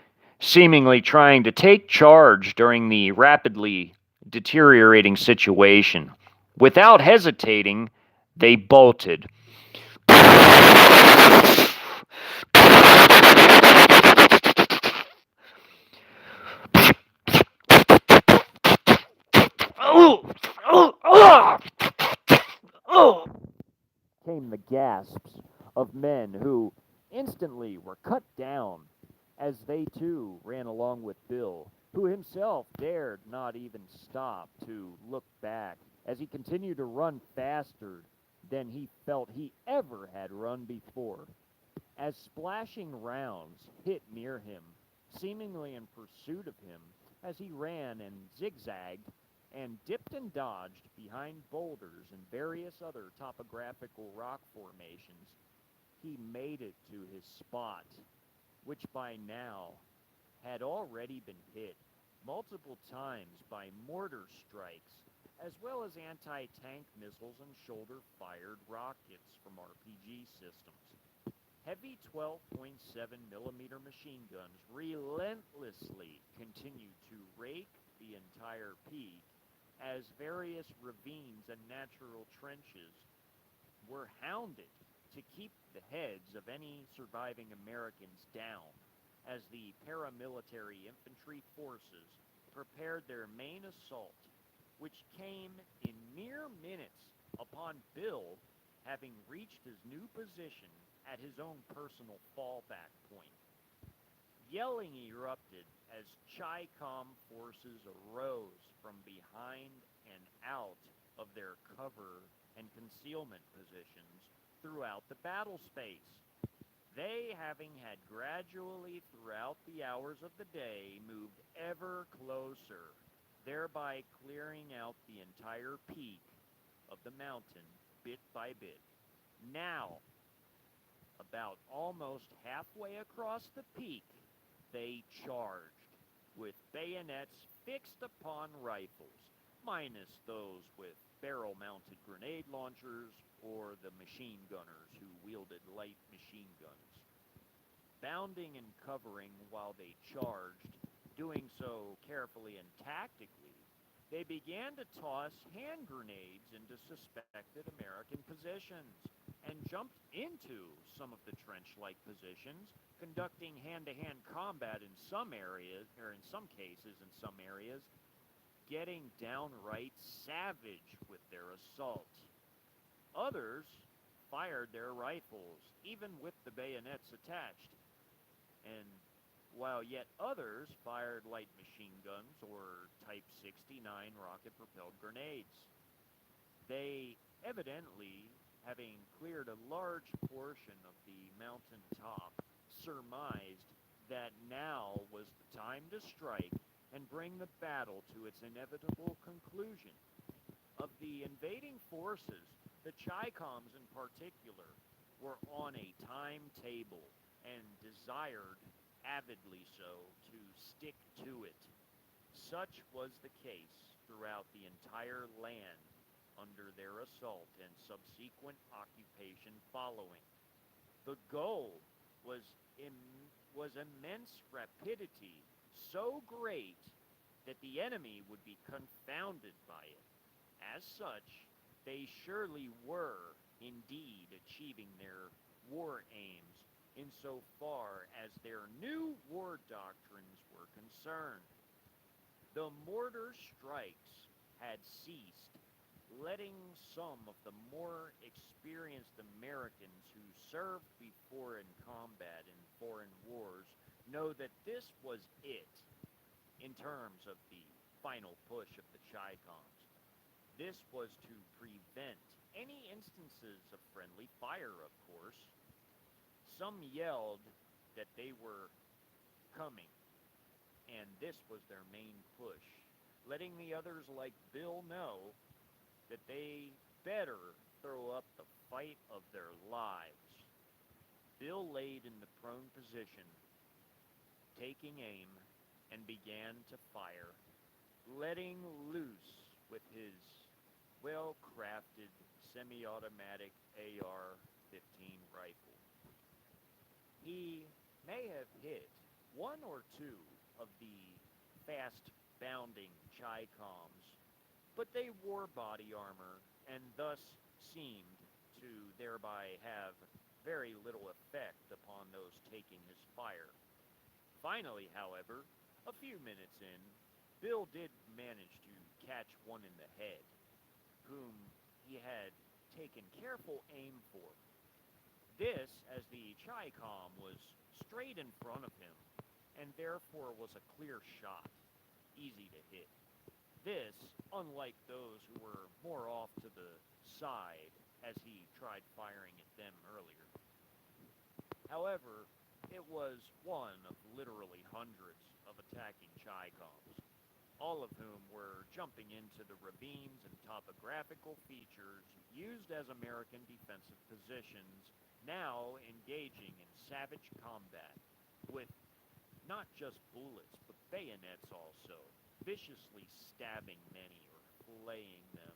seemingly trying to take charge during the rapidly deteriorating situation. Without hesitating, they bolted. Oh, oh, oh, oh, came the gasps of men who instantly were cut down as they too ran along with Bill, who himself dared not even stop to look back as he continued to run faster than he felt he ever had run before. As splashing rounds hit near him, seemingly in pursuit of him, as he ran and zigzagged and dipped and dodged behind boulders and various other topographical rock formations, he made it to his spot, which by now had already been hit multiple times by mortar strikes, as well as anti-tank missiles and shoulder-fired rockets from RPG systems. Heavy 12.7 millimeter machine guns relentlessly continued to rake the entire peak as various ravines and natural trenches were hounded to keep the heads of any surviving Americans down as the paramilitary infantry forces prepared their main assault, which came in mere minutes upon Bill having reached his new position at his own personal fallback point. Yelling erupted as Chi-Com forces arose from behind and out of their cover and concealment positions throughout the battle space. They, having had gradually throughout the hours of the day moved ever closer, thereby clearing out the entire peak of the mountain bit by bit. Now, about almost halfway across the peak, they charged, with bayonets fixed upon rifles, minus those with barrel-mounted grenade launchers or the machine gunners who wielded light machine guns. Bounding and covering while they charged, doing so carefully and tactically, they began to toss hand grenades into suspected American positions and jumped into some of the trench-like positions, conducting hand-to-hand combat in some areas, or in some cases in some areas, getting downright savage with their assault. Others fired their rifles, even with the bayonets attached, and while yet others fired light machine guns or Type 69 rocket-propelled grenades. They evidently, having cleared a large portion of the mountain top, surmised that now was the time to strike and bring the battle to its inevitable conclusion. Of the invading forces, the Chi-Coms in particular were on a timetable and desired, avidly so, to stick to it. Such was the case throughout the entire land under their assault and subsequent occupation following. The goal was, was immense rapidity, so great that the enemy would be confounded by it. As such, they surely were indeed achieving their war aims insofar as their new war doctrines were concerned. The mortar strikes had ceased, letting some of the more experienced Americans who served before in combat in foreign wars know that this was it in terms of the final push of the Chi-Coms. This was to prevent any instances of friendly fire, of course. Some yelled that they were coming, and this was their main push, letting the others like Bill know that they better throw up the fight of their lives. Bill laid in the prone position, taking aim, and began to fire, letting loose with his well-crafted semi-automatic AR-15 rifle. He may have hit One or two of the fast-bounding Chi-Coms, but they wore body armor and thus seemed to thereby have very little effect upon those taking his fire. Finally, however, a few minutes in, Bill did manage to catch one in the head, whom he had taken careful aim for. This, as the Chi-Com was straight in front of him, and therefore was a clear shot, easy to hit. This, unlike those who were more off to the side as he tried firing at them earlier. However, it was one of literally hundreds of attacking Chi-Coms, all of whom were jumping into the ravines and topographical features used as American defensive positions, now engaging in savage combat with not just bullets, but bayonets also, viciously stabbing many or flaying them.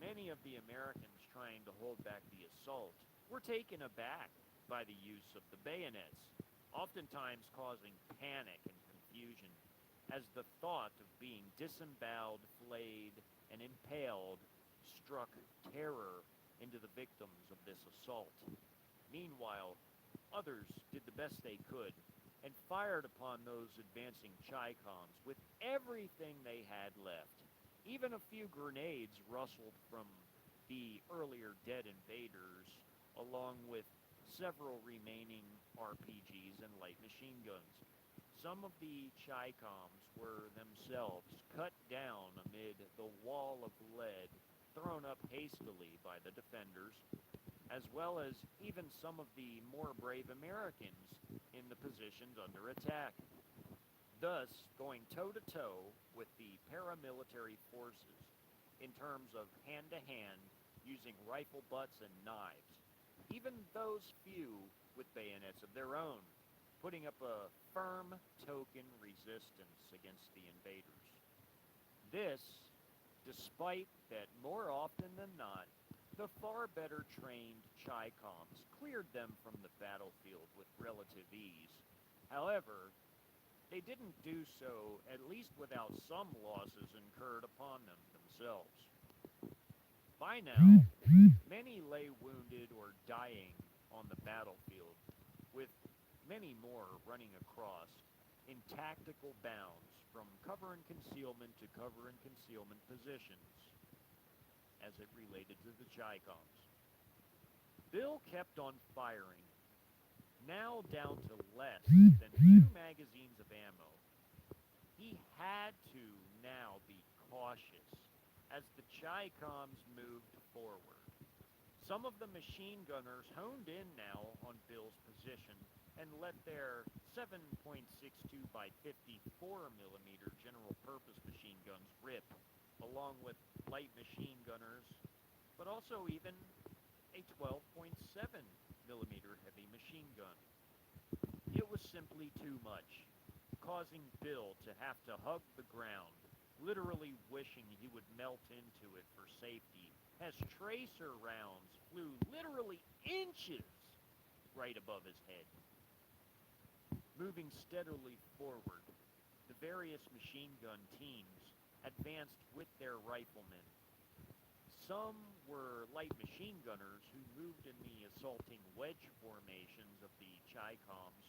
Many of the Americans trying to hold back the assault were taken aback by the use of the bayonets, oftentimes causing panic and confusion, as the thought of being disemboweled, flayed, and impaled struck terror into the victims of this assault. Meanwhile, others did the best they could and fired upon those advancing Chi-Coms with everything they had left. Even a few grenades rustled from the earlier dead invaders, along with several remaining RPGs and light machine guns. Some of the Chi-Coms were themselves cut down amid the wall of lead thrown up hastily by the defenders, as well as even some of the more brave Americans in the positions under attack, thus going toe-to-toe with the paramilitary forces in terms of hand-to-hand using rifle butts and knives, even those few with bayonets of their own, putting up a firm token resistance against the invaders. This, despite that more often than not, the far better trained Chi-Coms cleared them from the battlefield with relative ease. However, they didn't do so at least without some losses incurred upon them themselves. By now, many lay wounded or dying on the battlefield, with many more running across in tactical bounds from cover and concealment to cover and concealment positions, as it related to the Chi-Coms. Bill kept on firing, now down to less than 2 magazines of ammo. He had to now be cautious as the Chi-Coms moved forward. Some of the machine gunners honed in now on Bill's position and let their 7.62 by 54mm general purpose machine guns rip, along with light machine gunners, but also even a 12.7mm heavy machine gun. It was simply too much, causing Bill to have to hug the ground, literally wishing he would melt into it for safety, as tracer rounds flew literally inches right above his head. Moving steadily forward, the various machine gun teams advanced with their riflemen. Some were light machine gunners who moved in the assaulting wedge formations of the Chi-Coms,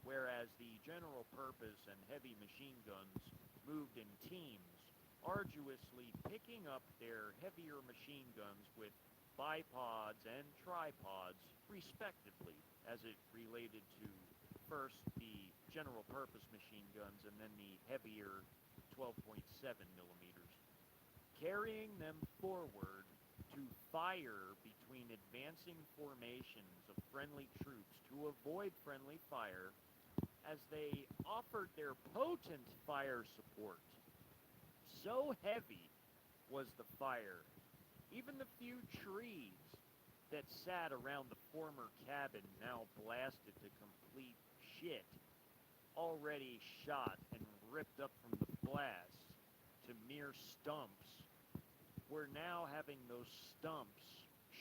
whereas the general purpose and heavy machine guns moved in teams, arduously picking up their heavier machine guns with bipods and tripods, respectively, as it related to first the general purpose machine guns and then the heavier 12.7mm, carrying them forward to fire between advancing formations of friendly troops to avoid friendly fire as they offered their potent fire support. So heavy was the fire, even the few trees that sat around the former cabin now blasted to complete shit, already shot and ripped up from the blast to mere stumps, were now having those stumps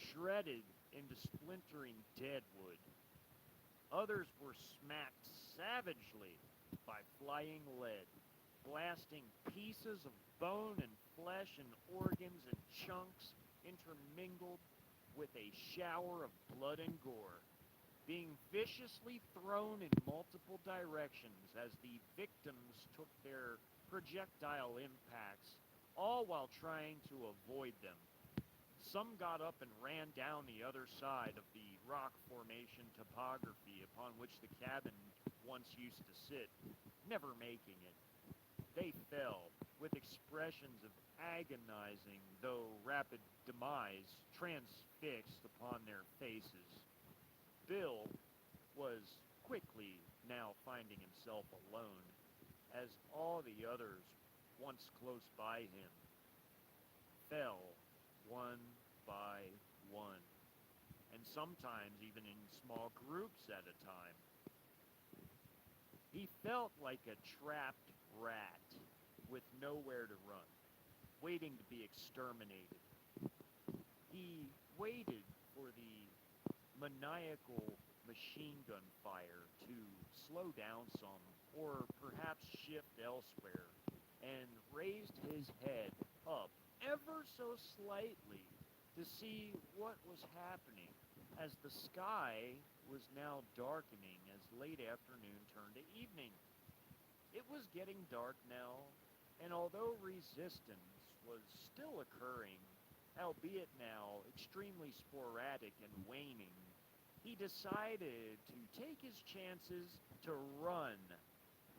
shredded into splintering dead wood. Others were smacked savagely by flying lead, blasting pieces of bone and flesh and organs and chunks intermingled with a shower of blood and gore, being viciously thrown in multiple directions as the victims took their projectile impacts, all while trying to avoid them. Some got up and ran down the other side of the rock formation topography upon which the cabin once used to sit, never making it. They fell, with expressions of agonizing, though rapid demise, transfixed upon their faces. Bill was quickly now finding himself alone, as all the others, once close by him, fell one by one, and sometimes even in small groups at a time. He felt like a trapped rat with nowhere to run, waiting to be exterminated. He waited for the maniacal machine gun fire to slow down some, or perhaps shift elsewhere, and raised his head up ever so slightly to see what was happening, as the sky was now darkening as late afternoon turned to evening. It was getting dark now, and although resistance was still occurring, albeit now extremely sporadic and waning, he decided to take his chances to run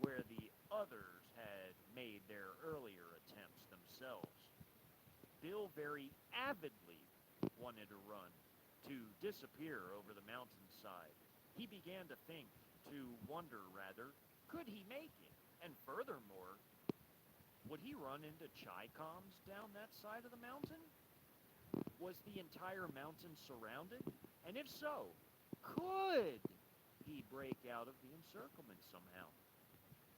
where the others had made their earlier attempts themselves. Bill very avidly wanted to run, to disappear over the mountainside. He began to think, to wonder rather, could he make it? And furthermore, would he run into Chi-Coms down that side of the mountain? Was the entire mountain surrounded? And if so, could he break out of the encirclement somehow?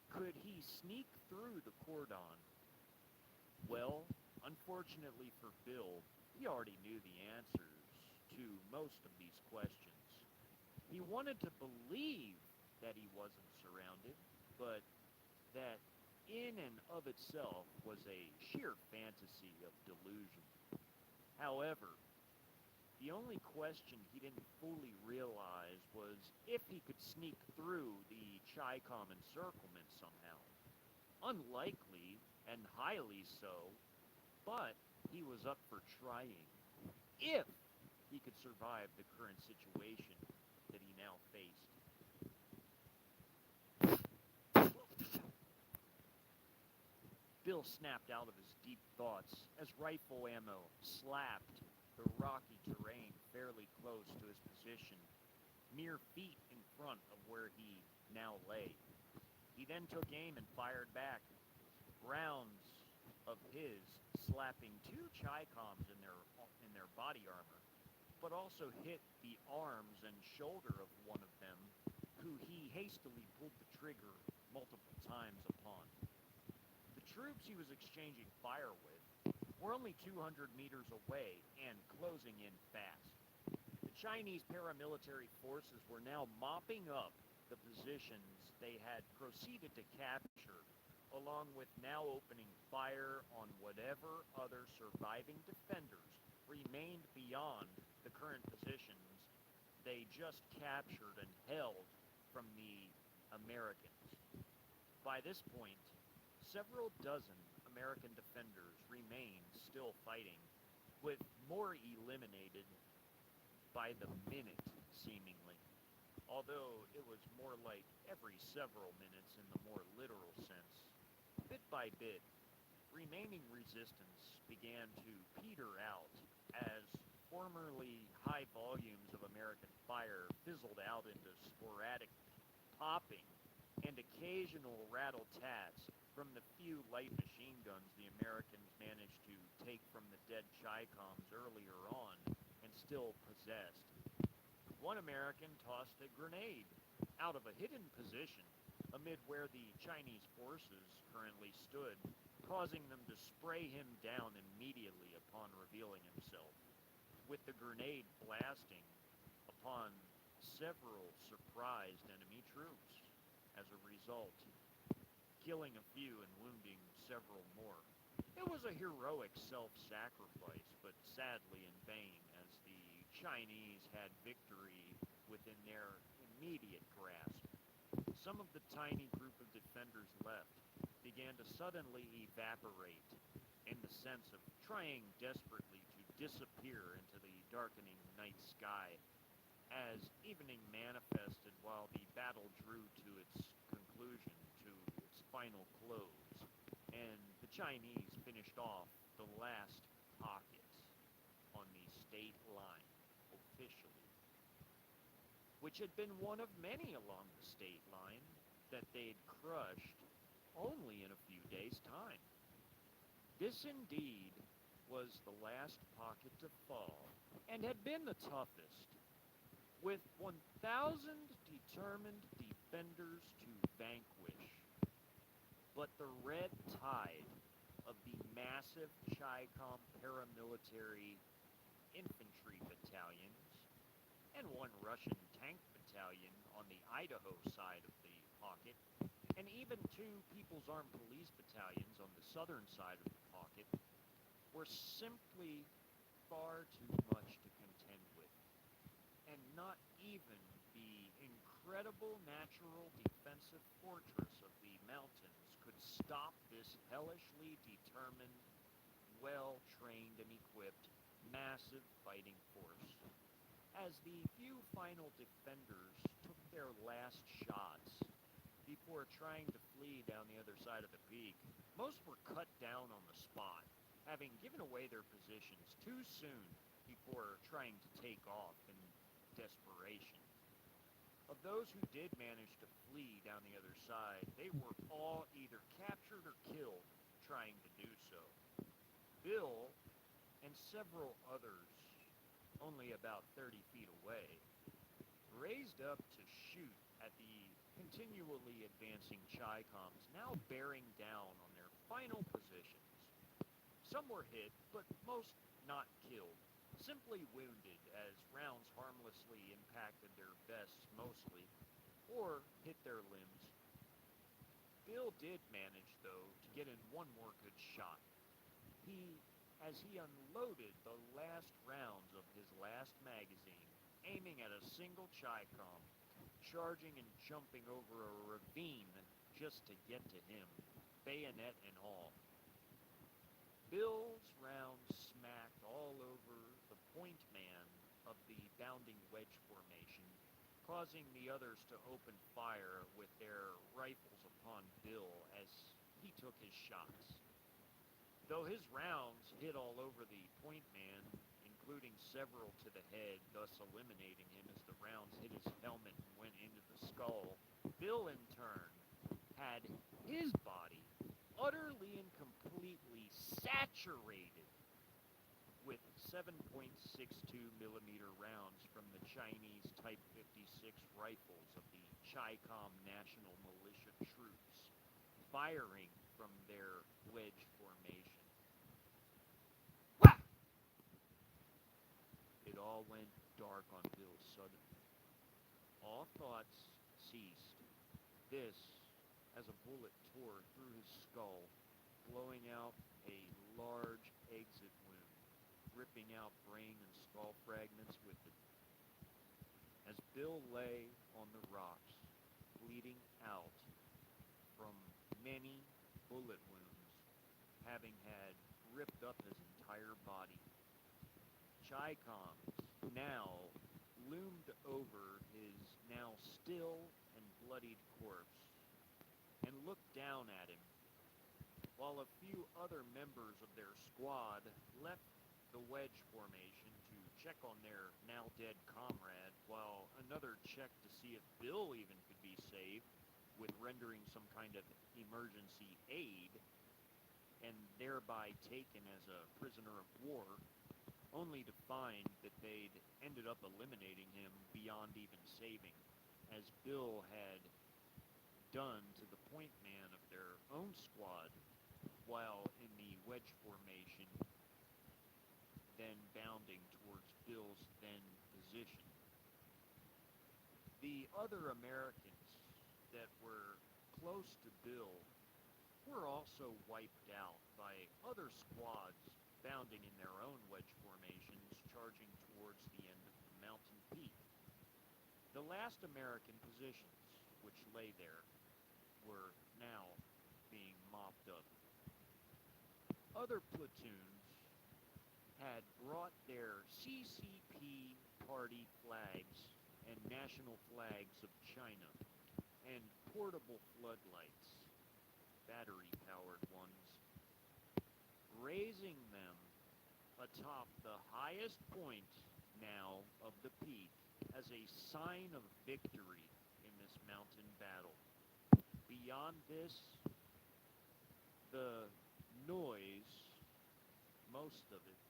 Could he sneak through the cordon? Well, unfortunately for Bill, he already knew the answers to most of these questions. He wanted to believe that he wasn't surrounded, but that in and of itself was a sheer fantasy of delusion. However, the only question he didn't fully realize was if he could sneak through the Chi-Com encirclement somehow. Unlikely, and highly so, but he was up for trying. If he could survive the current situation that he now faced. Bill snapped out of his deep thoughts as rifle ammo slapped the rocky terrain fairly close to his position, mere feet in front of where he now lay. He then took aim and fired back, rounds of his slapping two Chi-Coms in their body armor, but also hit the arms and shoulder of one of them, who he hastily pulled the trigger multiple times upon. The troops he was exchanging fire with were only 200 meters away and closing in fast. The Chinese paramilitary forces were now mopping up the positions they had proceeded to capture, along with now opening fire on whatever other surviving defenders remained beyond the current positions they just captured and held from the Americans. By this point, several dozen American defenders remained still fighting, with more eliminated by the minute, seemingly, although it was more like every several minutes in the more literal sense. Bit by bit, remaining resistance began to peter out as formerly high volumes of American fire fizzled out into sporadic popping and occasional rattle-tats from the few light machine guns the Americans managed to take from the dead Chi-Coms earlier on and still possessed. One American tossed a grenade out of a hidden position amid where the Chinese forces currently stood, causing them to spray him down immediately upon revealing himself, with the grenade blasting upon several surprised enemy troops as a result, killing a few and wounding several more. It was a heroic self-sacrifice, but sadly in vain, as the Chinese had victory within their immediate grasp. Some of the tiny group of defenders left began to suddenly evaporate, in the sense of trying desperately to disappear into the darkening night sky, as evening manifested while the battle drew to its conclusion, to its final close, and the Chinese finished off the last pocket on the state line, officially, which had been one of many along the state line that they'd crushed only in a few days' time. This indeed was the last pocket to fall, and had been the toughest, with 1,000 determined defenders to vanquish. But the red tide of the massive Chi-Com paramilitary infantry battalions and one Russian tank battalion on the Idaho side of the pocket, and even two People's Armed Police battalions on the southern side of the pocket, were simply far too much to contend with. And not even the incredible natural defensive fortress of the mountains could stop this hellishly determined, well-trained and equipped, massive fighting force. As the few final defenders took their last shots before trying to flee down the other side of the peak, most were cut down on the spot, having given away their positions too soon before trying to take off in desperation. Of those who did manage to flee down the other side, they were all either captured or killed trying to do so. Bill and several others, only about 30 feet away, raised up to shoot at the continually advancing Chi-Coms, now bearing down on their final positions. Some were hit, but most not killed, simply wounded as rounds harmlessly impacted their vests mostly, or hit their limbs. Bill did manage, though, to get in one more good shot. As he unloaded the last rounds of his last magazine, aiming at a single Chi-Com, charging and jumping over a ravine just to get to him, bayonet and all. Bill's round smacked all over the point man of the bounding wedge formation, causing the others to open fire with their rifles upon Bill as he took his shots. Though his rounds hit all over the point man, including several to the head, thus eliminating him as the rounds hit his helmet and went into the skull, Bill in turn had his body utterly and completely saturated with 7.62mm rounds from the Chinese Type 56 rifles of the Chi-Com National Militia troops, firing from their wedge formation. Whack! It all went dark on Bill suddenly. All thoughts ceased. This, as a bullet tore through his skull, blowing out a large exit wound, ripping out brain and skull fragments with it. As Bill lay on the rocks, bleeding out from many bullet wounds, having had ripped up his entire body, Chi-Coms now loomed over his now still and bloodied corpse, and looked down at him, while a few other members of their squad left the wedge formation to check on their now-dead comrade, while another checked to see if Bill even could be saved, with rendering some kind of emergency aid, and thereby taken as a prisoner of war, only to find that they'd ended up eliminating him beyond even saving, as Bill had done to the point man of their own squad while in the wedge formation, then bounding towards Bill's then position. The other Americans that were close to Bill were also wiped out by other squads bounding in their own wedge formations, charging towards the end of the mountain peak. The last American positions, which lay there, were now being mopped up. Other platoons had brought their CCP party flags and national flags of China and portable floodlights, battery-powered ones, raising them atop the highest point now of the peak as a sign of victory in this mountain battle. Beyond this, the noise, most of it,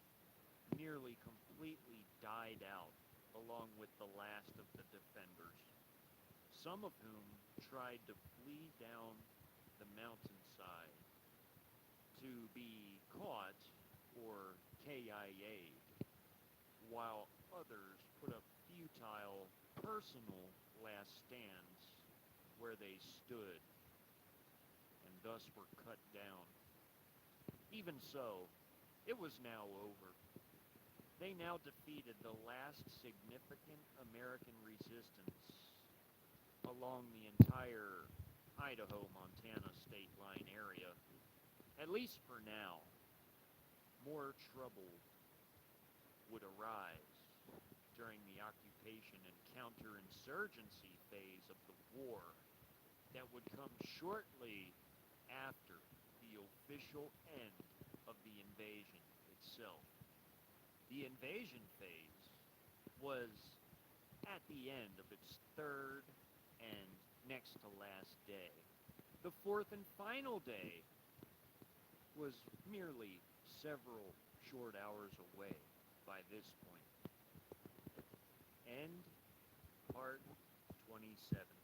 nearly completely died out along with the last of the defenders, some of whom tried to flee down the mountainside to be caught or KIA'd, while others put up futile personal last stands where they stood and thus were cut down. Even so, it was now over. They now defeated the last significant American resistance along the entire Idaho-Montana state line area, at least for now. More trouble would arise during the occupation and counterinsurgency phase of the war that would come shortly after the official end of the invasion itself. The invasion phase was at the end of its third and next to last day. The fourth and final day was merely several short hours away by this point. End part 27.